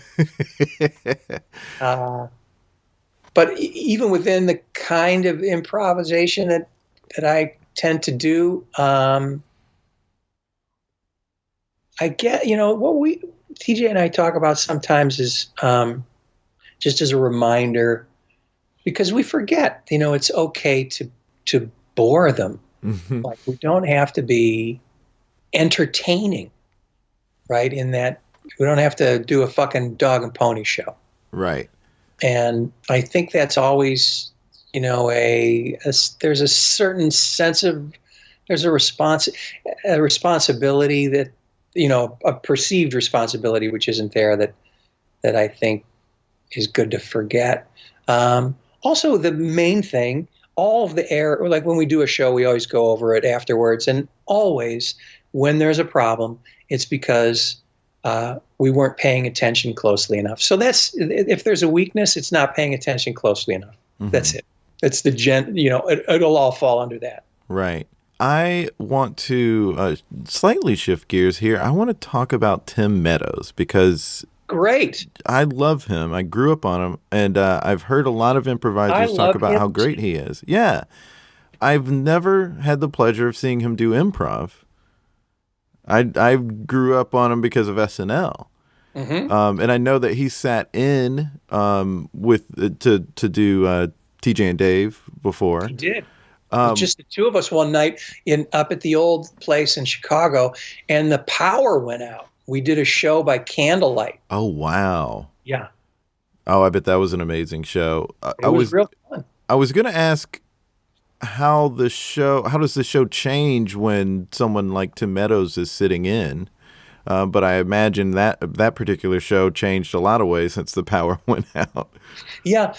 But even within the kind of improvisation that I tend to do, I get, what TJ and I talk about sometimes is just as a reminder, because we forget, it's okay to bore them. Mm-hmm. Like, we don't have to be entertaining, right? In that we don't have to do a fucking dog and pony show. Right. And I think that's always, there's a certain sense of, there's a responsibility that, a perceived responsibility, which isn't there, that I think is good to forget. Also, the main thing, all of the error, like when we do a show, we always go over it afterwards. And always, when there's a problem, it's because we weren't paying attention closely enough. So if there's a weakness, it's not paying attention closely enough. Mm-hmm. That's it. It's it'll all fall under that. Right. I want to slightly shift gears here. I want to talk about Tim Meadows, because great. I love him. I grew up on him, and I've heard a lot of improvisers talk about how great he is. Yeah. I've never had the pleasure of seeing him do improv. I grew up on him because of SNL. Mm-hmm. And I know that he sat in with to do TJ and Dave before. He did. Just the two of us one night up at the old place in Chicago, and the power went out. We did a show by candlelight. Oh, wow. Yeah. Oh, I bet that was an amazing show. It was real fun. I was going to ask how does the show change when someone like Tim Meadows is sitting in? But I imagine that particular show changed a lot of ways since the power went out. Yeah.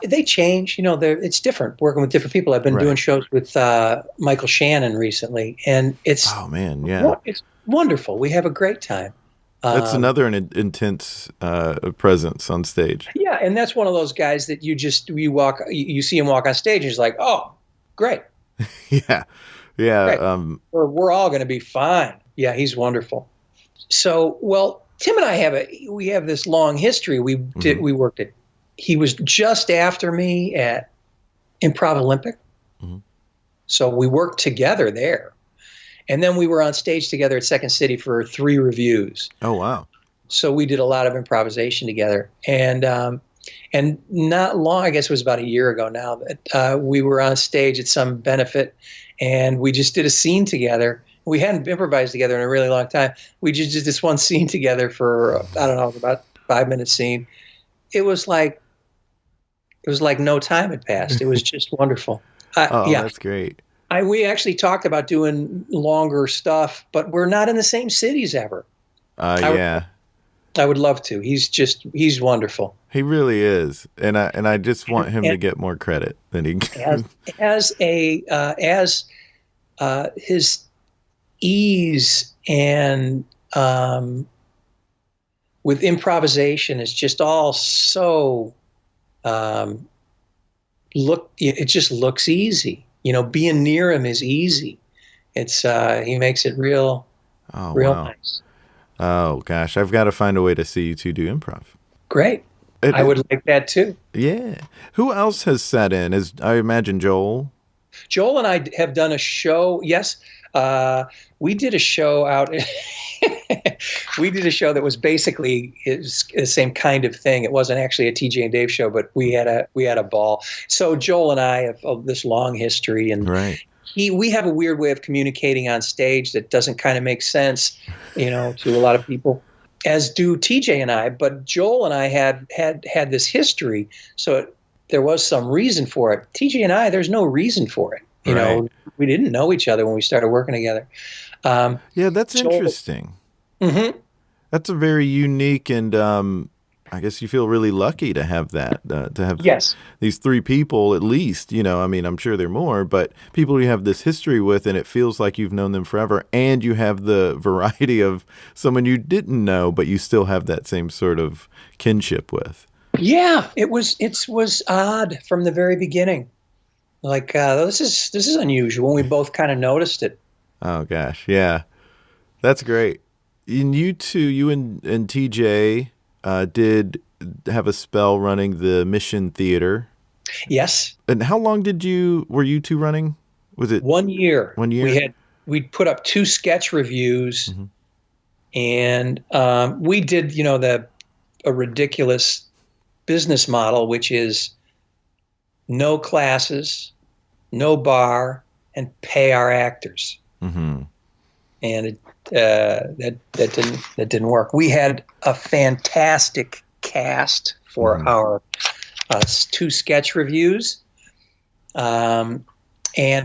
They change, it's different working with different people. I've been doing shows with Michael Shannon recently, and it's it's wonderful. We have a great time. That's another intense presence on stage. Yeah, and that's one of those guys that you see him walk on stage, and he's like, oh, great. Yeah. Yeah. Great. We're all going to be fine. Yeah, he's wonderful. So, well, Tim and I have this long history. We worked at, he was just after me at Improv Olympics. Mm-hmm. So we worked together there. And then we were on stage together at Second City for 3 reviews. Oh, wow. So we did a lot of improvisation together. And not long, I guess it was about a year ago now, that we were on stage at some benefit and we just did a scene together. We hadn't improvised together in a really long time. We just did this one scene together for, I don't know, about a 5-minute scene. It was like no time had passed. It was just wonderful. Yeah. That's great. We actually talked about doing longer stuff, but we're not in the same cities ever. Yeah. I would love to. He's wonderful. He really is. And I just want him to get more credit than he as his ease and with improvisation is just all so it just looks easy. Being near him is easy. It's he makes it real nice. Oh gosh, I've got to find a way to see you two do improv. Great. I would like that too. Yeah. Who else has sat in? I imagine Joel. Joel and I have done a show. Yes. We did a show out. We did a show that was basically the same kind of thing. It wasn't actually a TJ and Dave show, but we had a ball. So Joel and I have this long history, and right. We have a weird way of communicating on stage that doesn't kind of make sense, to a lot of people, as do TJ and I. But Joel and I had this history, so there was some reason for it. TJ and I, there's no reason for it. Right. We didn't know each other when we started working together. Yeah, that's interesting. Mm-hmm. That's a very unique, and I guess you feel really lucky to have that, to have these 3 people at least, I'm sure there are more, but people you have this history with, and it feels like you've known them forever, and you have the variety of someone you didn't know, but you still have that same sort of kinship with. Yeah, it was odd from the very beginning. Like, this is unusual. We both kind of noticed it. Oh gosh. Yeah, that's great. And you two, you and TJ did have a spell running the Mission Theater. Yes. And how long were you two running? Was it 1 year? 1 year. We'd put up 2 sketch reviews, mm-hmm. and we did, a ridiculous business model, which is no classes, no bar, and pay our actors. Mm-hmm. And that didn't work. We had a fantastic cast for mm-hmm. our 2 sketch reviews, and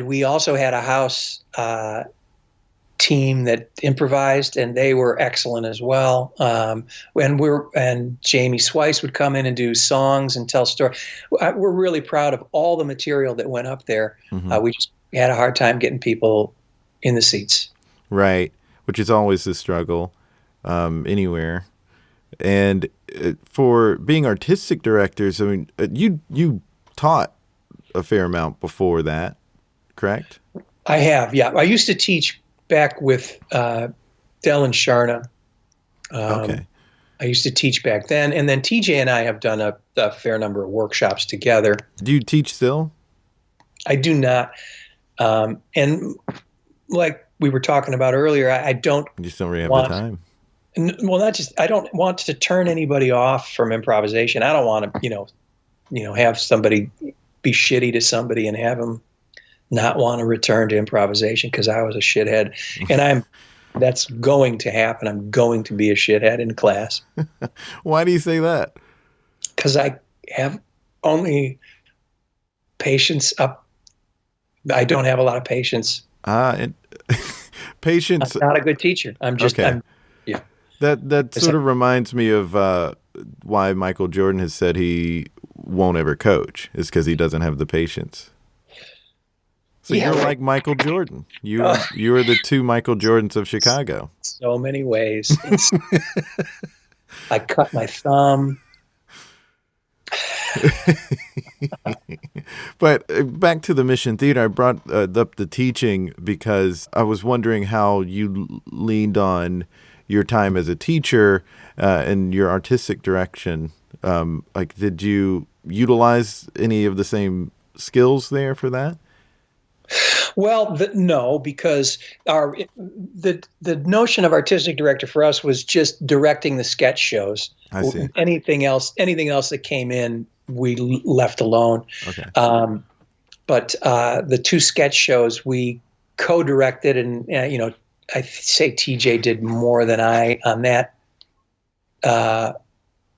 we also had a house team that improvised, and they were excellent as well. And Jamie Swice would come in and do songs and tell stories. We're really proud of all the material that went up there. Mm-hmm. We just had a hard time getting people in the seats. Right, which is always the struggle anywhere. And for being artistic directors, I mean, you taught a fair amount before that, correct? I have, yeah. I used to teach back with Del and Sharna. Okay. I used to teach back then, and then TJ and I have done a fair number of workshops together. Do you teach still? I do not. And like we were talking about earlier, I don't. You just don't really have the time. Well, not just. I don't want to turn anybody off from improvisation. I don't want to, have somebody be shitty to somebody and have them not want to return to improvisation because I was a shithead, and that's going to happen. I'm going to be a shithead in class. Why do you say that? Because I have only patience up. I don't have a lot of patience. Patience. I'm not a good teacher. I'm just. Okay. Yeah. That sort of reminds me of why Michael Jordan has said he won't ever coach, is because he doesn't have the patience. So you're like Michael Jordan. You are the 2 Michael Jordans of Chicago. So many ways. I cut my thumb. But back to the Mission Theater, I brought up the teaching because I was wondering how you leaned on your time as a teacher and your artistic direction. Like, did you utilize any of the same skills there for that? Well, no, because the notion of artistic director for us was just directing the sketch shows. I see. Anything else that came in, we left alone. Okay. But the two sketch shows we co-directed, and I say TJ did more than I on that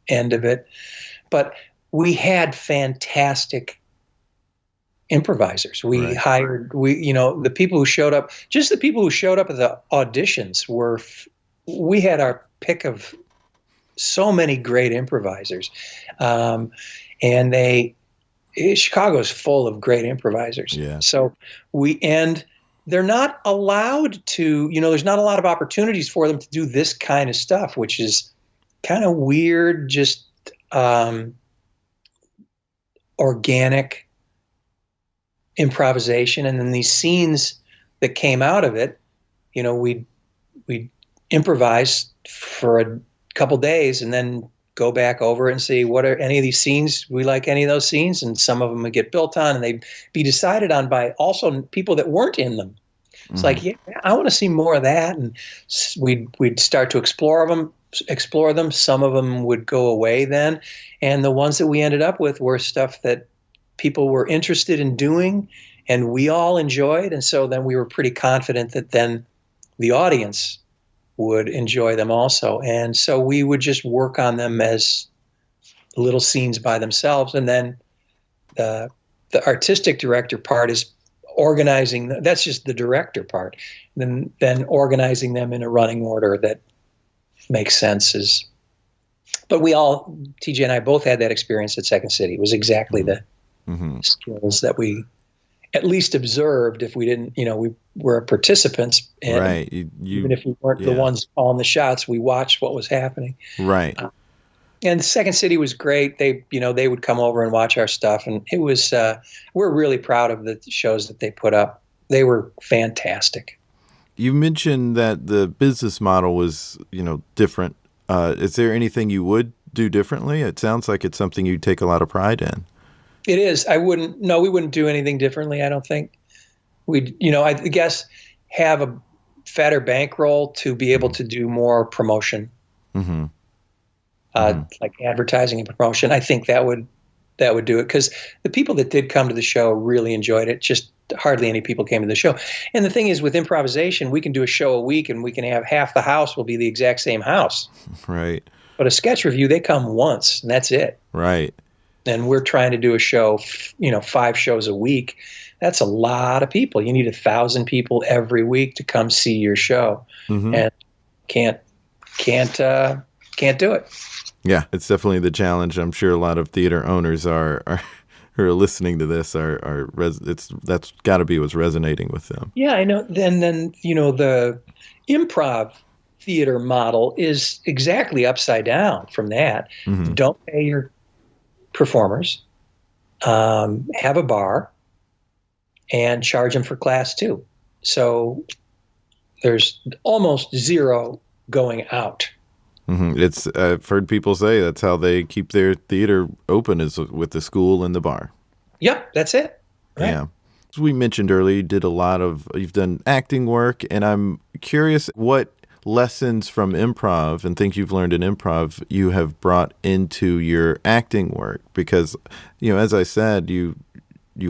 end of it. But we had fantastic improvisers. We hired, the people who showed up, just the people who showed up at the auditions we had our pick of so many great improvisers. And Chicago's full of great improvisers. Yeah. So they're not allowed to, there's not a lot of opportunities for them to do this kind of stuff, which is kind of weird, just organic improvisation. And then these scenes that came out of it, we'd improvise for a couple days and then go back over and see what are any of these scenes, we like any of those scenes, and some of them would get built on and they'd be decided on by also people that weren't in them. It's like, yeah, I want to see more of that. And we'd start to explore them. Some of them would go away then. And the ones that we ended up with were stuff that people were interested in doing and we all enjoyed. And so then we were pretty confident that then the audience would enjoy them also. And so we would just work on them as little scenes by themselves. And then the artistic director part is organizing. That's just the director part. Then organizing them in a running order that makes sense. But TJ and I both had that experience at Second City. It was exactly the skills that we at least observed. If we didn't, we were participants. And right. Even if we weren't the ones calling the shots, we watched what was happening. Right. And Second City was great. They would come over and watch our stuff. And it was, we're really proud of the shows that they put up. They were fantastic. You mentioned that the business model was, different. Is there anything you would do differently? It sounds like it's something you take a lot of pride in. It is. we wouldn't do anything differently. I don't think we'd, I guess have a fatter bankroll to be able to do more promotion, like advertising and promotion. I think that would do it, because the people that did come to the show really enjoyed it. Just hardly any people came to the show. And the thing is, with improvisation, we can do a show a week and we can have half the house will be the exact same house. Right. But a sketch review, they come once and that's it. Right. And we're trying to do a show, 5 shows a week. That's a lot of people. You need 1,000 people every week to come see your show, and can't do it. Yeah, it's definitely the challenge. I'm sure a lot of theater owners are who are listening to this that's got to be what's resonating with them. Yeah, I know. Then the improv theater model is exactly upside down from that. Don't pay your performers, have a bar, and charge them for class 2. So there's almost zero going out. It's I've heard people say that's how they keep their theater open, is with the school and the bar. Yep, that's it. Right. Yeah. As we mentioned earlier, you've done acting work, and I'm curious what lessons from improv and things you've learned in improv you have brought into your acting work, because as I said, you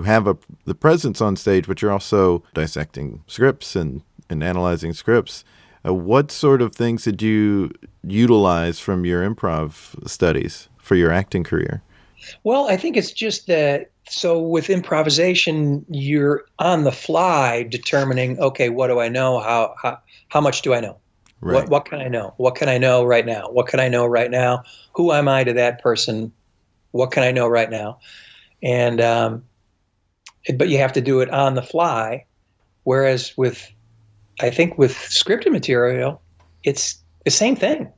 have the presence on stage, but you're also dissecting scripts and analyzing scripts. What sort of things did you utilize from your improv studies for your acting career? Well, I think it's just that, so with improvisation, you're on the fly determining, okay, what do I know? How much do I know? Right. What can I know? What can I know right now? What can I know right now? Who am I to that person? What can I know right now? And but you have to do it on the fly. Whereas with scripted material, it's the same thing.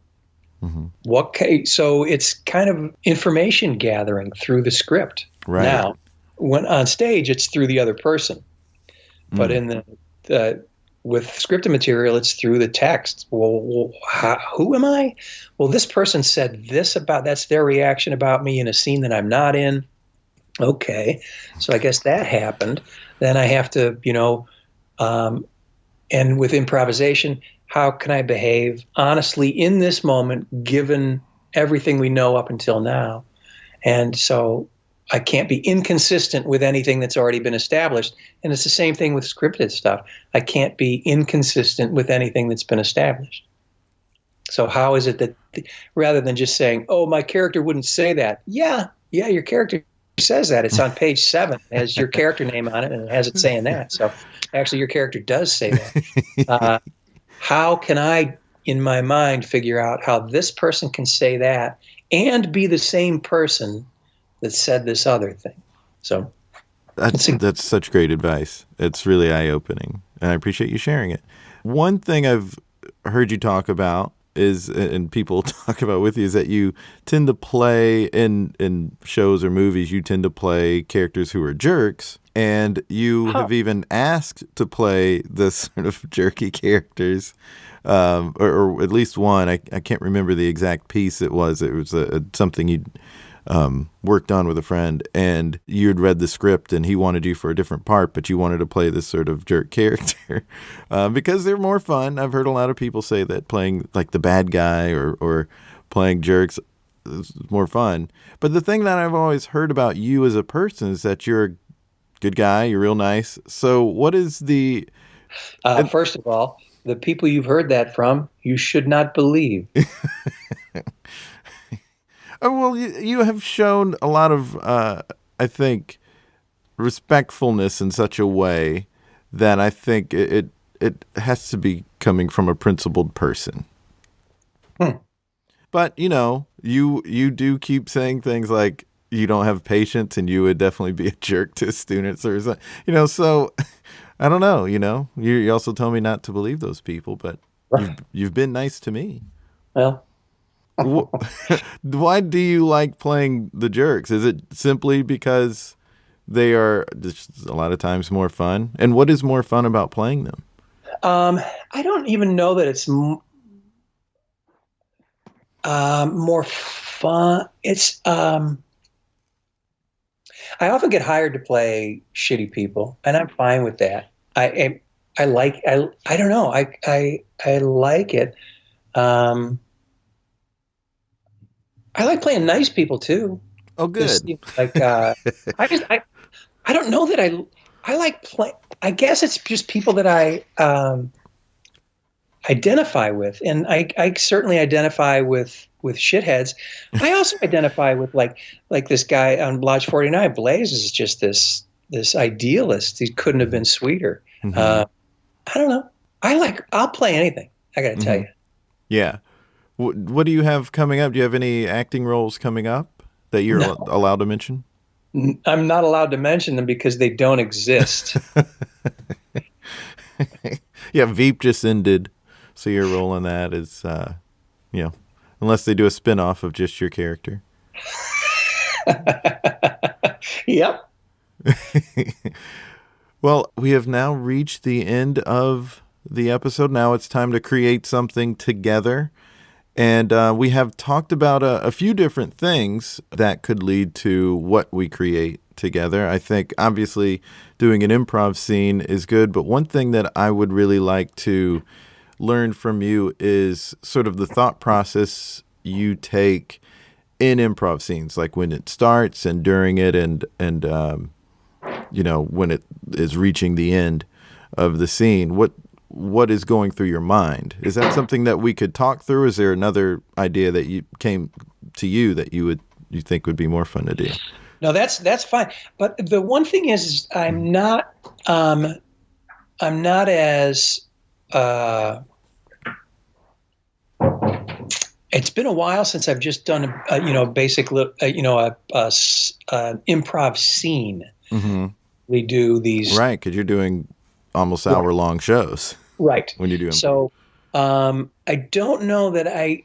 So it's kind of information gathering through the script. Right. Now, when on stage, it's through the other person, but in the with scripted material, it's through the text. Well, who am I? Well, this person said this that's their reaction about me in a scene that I'm not in. Okay, so I guess that happened. Then I have to, and with improvisation, how can I behave honestly in this moment, given everything we know up until now? And so I can't be inconsistent with anything that's already been established. And it's the same thing with scripted stuff. I can't be inconsistent with anything that's been established. So how is it that rather than just saying, oh, my character wouldn't say that. Yeah, your character says that. It's on page 7. It has your character name on it, and it has it saying that. So actually your character does say that. How can I, in my mind, figure out how this person can say that and be the same person that said this other thing? So that's such great advice. It's really eye-opening, and I appreciate you sharing it. One thing I've heard you talk about is, and people talk about with you, is that you tend to play in shows or movies, you tend to play characters who are jerks, and you have even asked to play this sort of jerky characters, or at least one. I can't remember the exact piece it was. It was something you'd worked on with a friend, and you'd read the script and he wanted you for a different part, but you wanted to play this sort of jerk character because they're more fun. I've heard a lot of people say that playing like the bad guy or playing jerks is more fun. But the thing that I've always heard about you as a person is that you're a good guy, you're real nice. So what is the... First of all, the people you've heard that from, you should not believe. Oh, well, you have shown a lot of, I think, respectfulness in such a way that I think it has to be coming from a principled person. But, you do keep saying things like you don't have patience and you would definitely be a jerk to students or something, so I don't know, you also tell me not to believe those people, but you've been nice to me. Well, why do you like playing the jerks? Is it simply because they are just a lot of times more fun? And what is more fun about playing them? I don't even know that it's more fun. It's I often get hired to play shitty people, and I'm fine with that. I don't know. I like it. I like playing nice people too. Oh, good. Like I don't know that I like play. I guess it's just people that I identify with, and I certainly identify with shitheads. I also identify with like this guy on Lodge 49. Blaze is just this idealist. He couldn't have been sweeter. Mm-hmm. I don't know. I'll play anything. I got to tell you. Yeah. What do you have coming up? Do you have any acting roles coming up that you're allowed to mention? I'm not allowed to mention them because they don't exist. Yeah, Veep just ended, so your role in that is, unless they do a spinoff of just your character. Yep. Well, we have now reached the end of the episode. Now it's time to create something together. And we have talked about a few different things that could lead to what we create together. I think, obviously, doing an improv scene is good. But one thing that I would really like to learn from you is sort of the thought process you take in improv scenes, like when it starts and during it and when it is reaching the end of the scene. What is going through your mind? Is that something that we could talk through? Is there another idea that came to you that you think would be more fun to do? No, that's fine. But the one thing is I'm not as it's been a while since I've just done an improv scene. Mm-hmm. We do these right because you're doing almost hour-long shows. Right. When you do improv. So I don't know that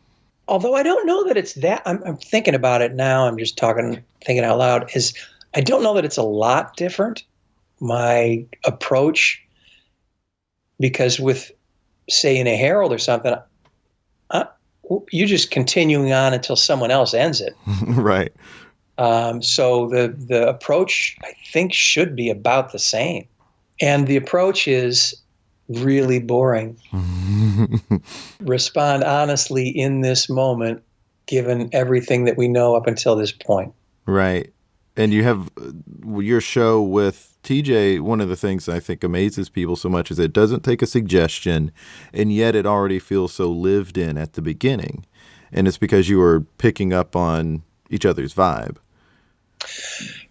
although I don't know that it's that, I'm thinking about it now, I'm just thinking out loud, is I don't know that it's a lot different, my approach, because with, say, in a Herald or something, you're just continuing on until someone else ends it. Right. So the approach, I think, should be about the same. And the approach is really boring. Respond honestly in this moment, given everything that we know up until this point. Right. And you have your show with TJ. One of the things I think amazes people so much is it doesn't take a suggestion, and yet it already feels so lived in at the beginning. And it's because you are picking up on each other's vibe.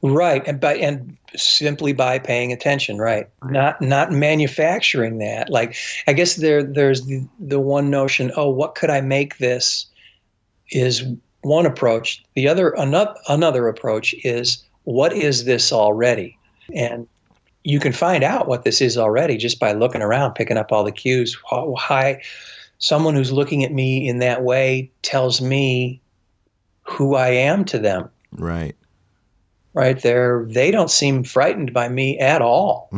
Right. And simply by paying attention, right. Not manufacturing that. Like, I guess there's the one notion, oh, what could I make this, is one approach. The other, another approach is, what is this already? And you can find out what this is already just by looking around, picking up all the cues. Hi, someone who's looking at me in that way tells me who I am to them. Right. Right there, they don't seem frightened by me at all.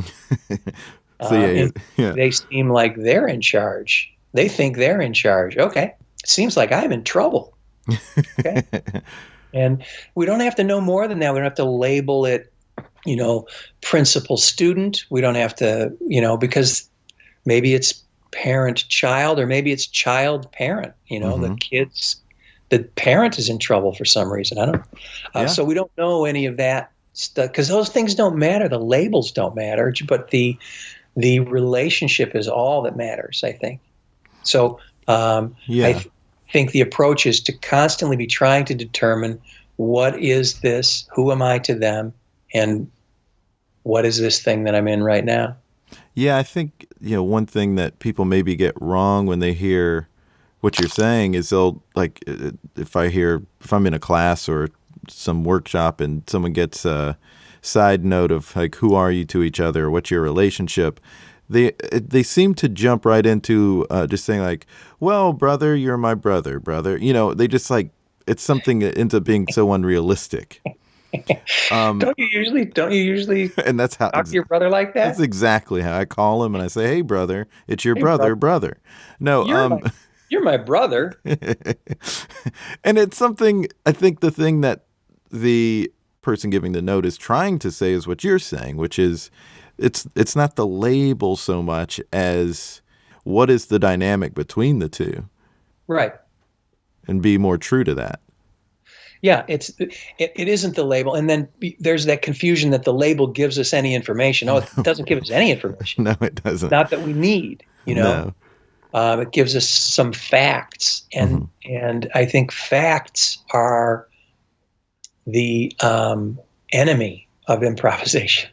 So they seem like they're in charge. They think they're in charge. Okay, it seems like I'm in trouble. Okay, and we don't have to know more than that. We don't have to label it, principal student. We don't have to, because maybe it's parent child, or maybe it's child parent. The parent is in trouble for some reason. I don't know. So we don't know any of that stuff, because those things don't matter. The labels don't matter, but the relationship is all that matters, I think. So I think the approach is to constantly be trying to determine, what is this? Who am I to them? And what is this thing that I'm in right now? Yeah, I think, one thing that people maybe get wrong when they hear what you're saying is they'll, like, if I'm in a class or some workshop and someone gets a side note of, like, who are you to each other? What's your relationship? They seem to jump right into just saying, like, well, brother, you're my brother. They just, like, it's something that ends up being so unrealistic. Don't you usually and that's how talk to your brother like that? That's exactly how I call him, and I say, hey, brother, it's your brother. No, you're my brother. And it's something, I think the thing that the person giving the note is trying to say is what you're saying, which is it's not the label so much as what is the dynamic between the two. Right. And be more true to that. Yeah, it isn't the label. And then there's that confusion that the label gives us any information. Oh, it doesn't give us any information. No, it doesn't. Not that we need, No. It gives us some facts, and I think facts are the enemy of improvisation.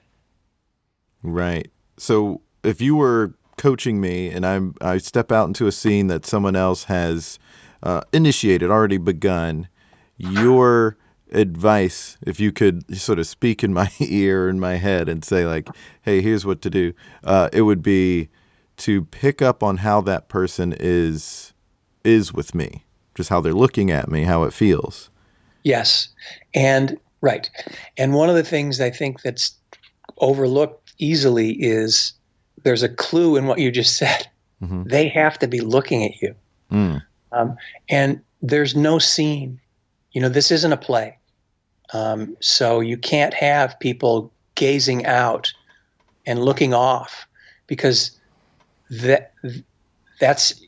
Right. So if you were coaching me and I step out into a scene that someone else has initiated, already begun, your advice, if you could sort of speak in my ear, in my head, and say, like, hey, here's what to do, it would be to pick up on how that person is with me, just how they're looking at me, how it feels. Yes. And right. And one of the things I think that's overlooked easily is there's a clue in what you just said. Mm-hmm. They have to be looking at you. And there's no scene. This isn't a play. So you can't have people gazing out and looking off, because that's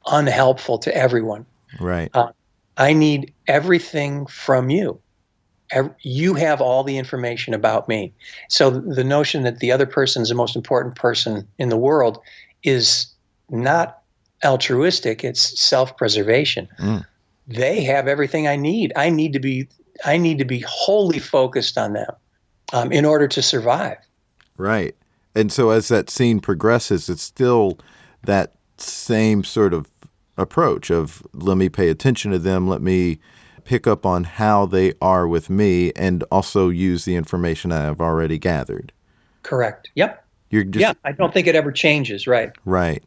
unhelpful to everyone. Right. I need everything from you. You have all the information about me. So the notion that the other person is the most important person in the world is not altruistic. It's self-preservation. They have everything I need. I need to be wholly focused on them in order to survive. Right. And so as that scene progresses, it's still that same sort of approach of, let me pay attention to them, let me pick up on how they are with me, and also use the information I've already gathered. Correct. Yep. I don't think it ever changes. Right. Right.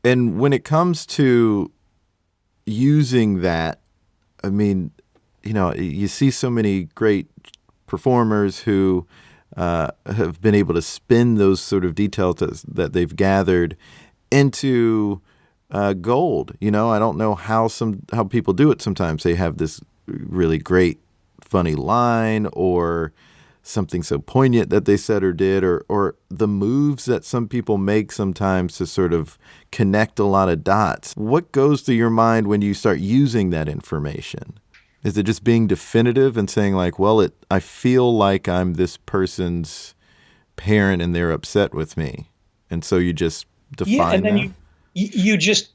And when it comes to using that, I mean, you see so many great performers who have been able to spin those sort of details that they've gathered into gold. I don't know how people do it. Sometimes they have this really great funny line or something so poignant that they said or did, or the moves that some people make sometimes to sort of connect a lot of dots. What goes through your mind when you start using that information? Is it just being definitive and saying like, well, I feel like I'm this person's parent and they're upset with me, and so you just define and then that? you just,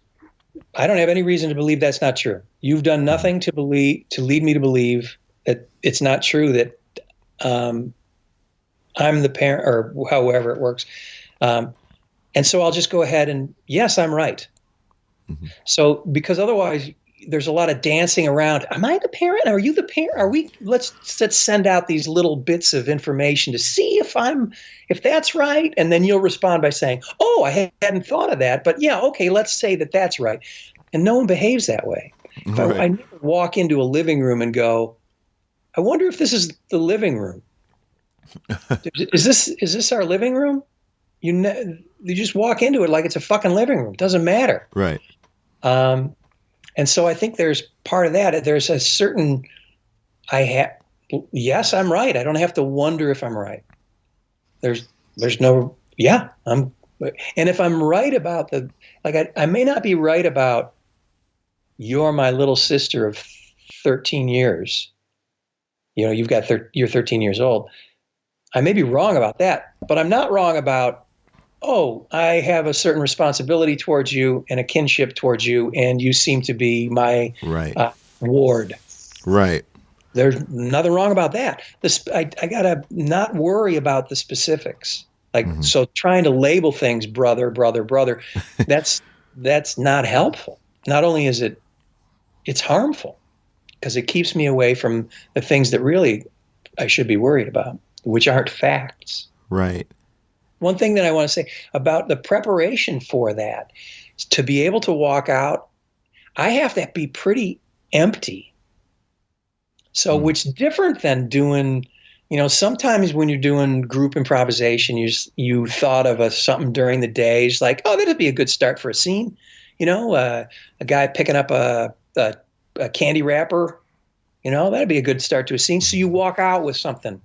I don't have any reason to believe that's not true. You've done nothing to lead me to believe that it's not true that I'm the parent, or however it works. And so I'll just go ahead and, yes, I'm right. Mm-hmm. So, because otherwise there's a lot of dancing around. Am I the parent? Are you the parent? Let's send out these little bits of information to see if that's right. And then you'll respond by saying, oh, I hadn't thought of that, but yeah, okay, let's say that that's right. And no one behaves that way. Right. I never walk into a living room and go, I wonder if this is the living room. Is this our living room? You just walk into it like it's a fucking living room. It doesn't matter. Right. And so I think there's part of that. There's a certain, yes, I'm right. I don't have to wonder if I'm right. There's no, yeah, and if I'm right about I may not be right about you're my little sister of 13 years. You're 13 years old. I may be wrong about that, but I'm not wrong about, oh, I have a certain responsibility towards you and a kinship towards you, and you seem to be my ward. Right. There's nothing wrong about that. I gotta not worry about the specifics. So trying to label things brother, that's not helpful. Not only is it's harmful, because it keeps me away from the things that really I should be worried about, which aren't facts. Right. One thing that I want to say about the preparation for that is to be able to walk out, I have to be pretty empty. So which different than doing, sometimes when you're doing group improvisation, you thought of something during the day. It's like, oh, that'd be a good start for a scene. A guy picking up a candy wrapper, that'd be a good start to a scene. So you walk out with something.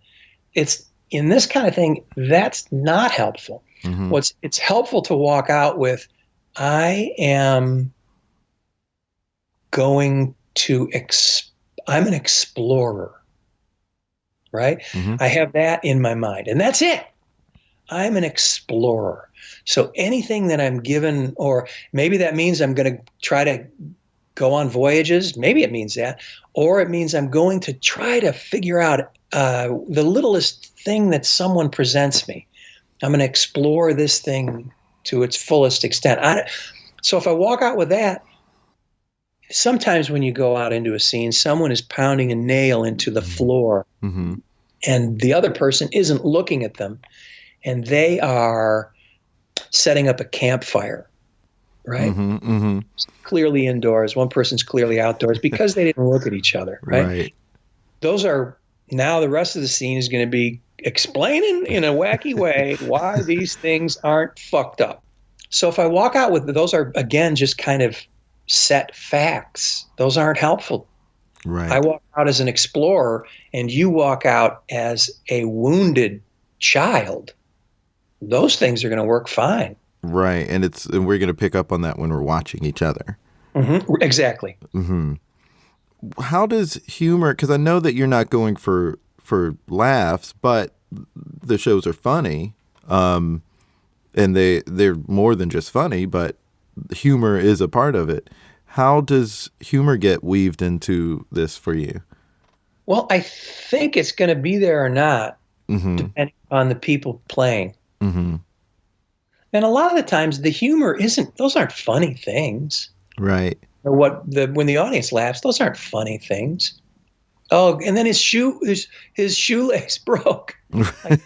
It's in this kind of thing, that's not helpful. Mm-hmm. It's helpful to walk out with, I am going to, I'm an explorer, right? Mm-hmm. I have that in my mind, and that's it. I'm an explorer. So anything that I'm given, or maybe that means I'm going to try to go on voyages. Maybe it means that. Or it means I'm going to try to figure out the littlest thing that someone presents me. I'm going to explore this thing to its fullest extent. So if I walk out with that, sometimes when you go out into a scene, someone is pounding a nail into the floor, mm-hmm. and the other person isn't looking at them, and they are setting up a campfire. Right? Mm-hmm, mm-hmm. Clearly indoors. One person's clearly outdoors because they didn't look at each other. Right? Those are, now the rest of the scene is going to be explaining in a wacky way why these things aren't fucked up. So if I walk out with, those are, again, just kind of set facts. Those aren't helpful. Right. I walk out as an explorer, and you walk out as a wounded child. Those things are going to work fine. Right, and we're going to pick up on that when we're watching each other. Mm-hmm. Exactly. Mm-hmm. How does humor? Because I know that you're not going for laughs, but the shows are funny, and they're more than just funny. But humor is a part of it. How does humor get weaved into this for you? Well, I think it's going to be there or not, mm-hmm. depending on the people playing. Mm-hmm. And a lot of the times the humor those aren't funny things. Right. Or when the audience laughs, those aren't funny things. Oh, and then his shoelace broke. Like,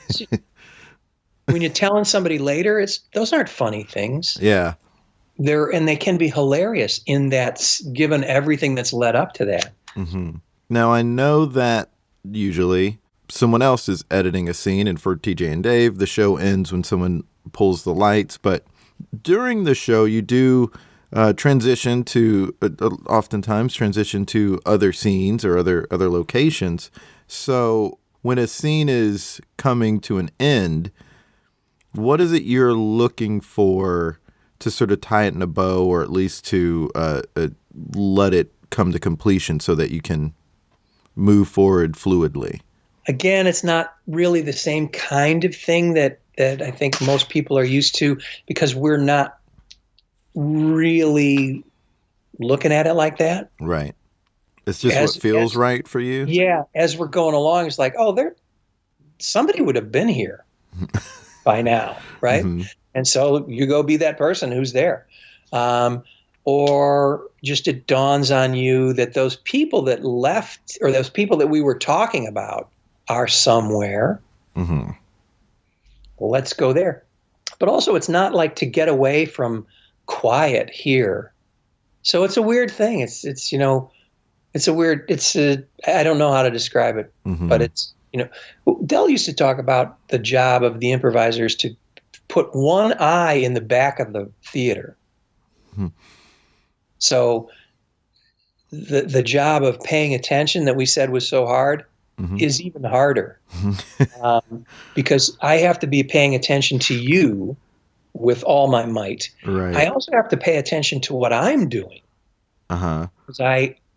when you're telling somebody later, those aren't funny things. Yeah. They can be hilarious in that, given everything that's led up to that. Mm-hmm. Now I know that usually someone else is editing a scene, and for TJ and Dave, the show ends when someone pulls the lights. But during the show, you do oftentimes transition to other scenes or other locations. So when a scene is coming to an end, what is it you're looking for to sort of tie it in a bow, or at least to let it come to completion so that you can move forward fluidly? Again, it's not really the same kind of thing that I think most people are used to, because we're not really looking at it like that. Right. It's just what feels right for you? Yeah. As we're going along, it's like, oh, somebody would have been here by now, right? Mm-hmm. And so you go be that person who's there. Or just it dawns on you that those people that left, or those people that we were talking about, are somewhere. Mm-hmm. Well, let's go there. But also, it's not like to get away from quiet here. So it's a weird thing. I don't know how to describe it, mm-hmm. but it's, Del used to talk about the job of the improvisers to put one eye in the back of the theater. Mm-hmm. So the job of paying attention that we said was so hard, mm-hmm. is even harder, because I have to be paying attention to you with all my might. Right. I also have to pay attention to what I'm doing. Uh-huh. Because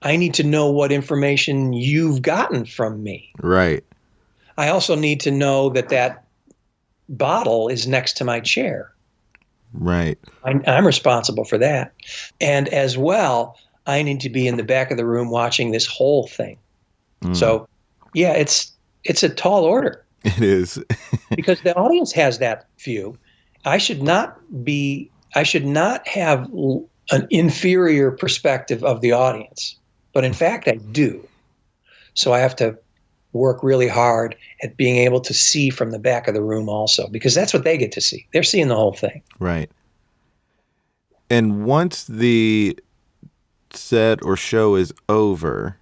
I need to know what information you've gotten from me. Right. I also need to know that bottle is next to my chair. Right. I'm responsible for that. And as well, I need to be in the back of the room watching this whole thing. Mm. So, yeah, it's a tall order. It is. Because the audience has that view. I should not have an inferior perspective of the audience. But in fact, I do. So I have to work really hard at being able to see from the back of the room also, because that's what they get to see. They're seeing the whole thing. Right. And once the set or show is over,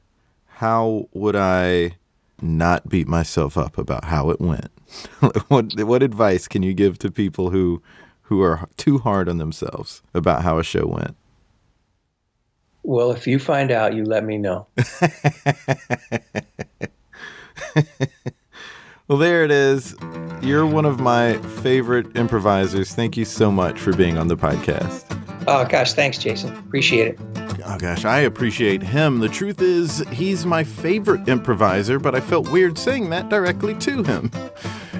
how would I not beat myself up about how it went? What advice can you give to people who are too hard on themselves about how a show went? Well, if you find out, you let me know. Well, there it is. You're one of my favorite improvisers. Thank you so much for being on the podcast. Oh, gosh, thanks, Jason. Appreciate it. Oh, gosh, I appreciate him. The truth is, he's my favorite improviser, but I felt weird saying that directly to him.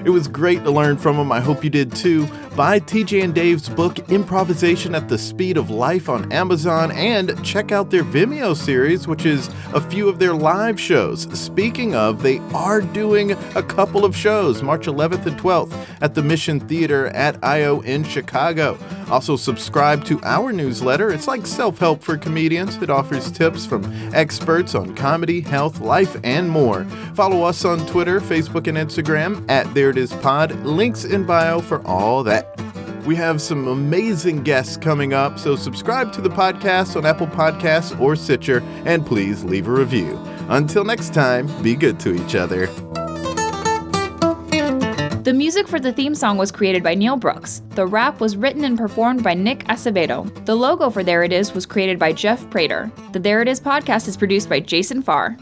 It was great to learn from him. I hope you did too. Buy TJ and Dave's book, Improvisation at the Speed of Life, on Amazon, and check out their Vimeo series, which is a few of their live shows. Speaking of, they are doing a couple of shows, March 11th and 12th at the Mission Theater at I.O. in Chicago. Also, subscribe to our newsletter. It's like self-help for comedians. It offers tips from experts on comedy, health, life, and more. Follow us on Twitter, Facebook, and Instagram at ThereItIsPod. Links in bio for all that. We have some amazing guests coming up, so subscribe to the podcast on Apple Podcasts or Stitcher, and please leave a review. Until next time, be good to each other. The music for the theme song was created by Neil Brooks. The rap was written and performed by Nick Acevedo. The logo for There It Is was created by Jeff Prater. The There It Is podcast is produced by Jason Farr.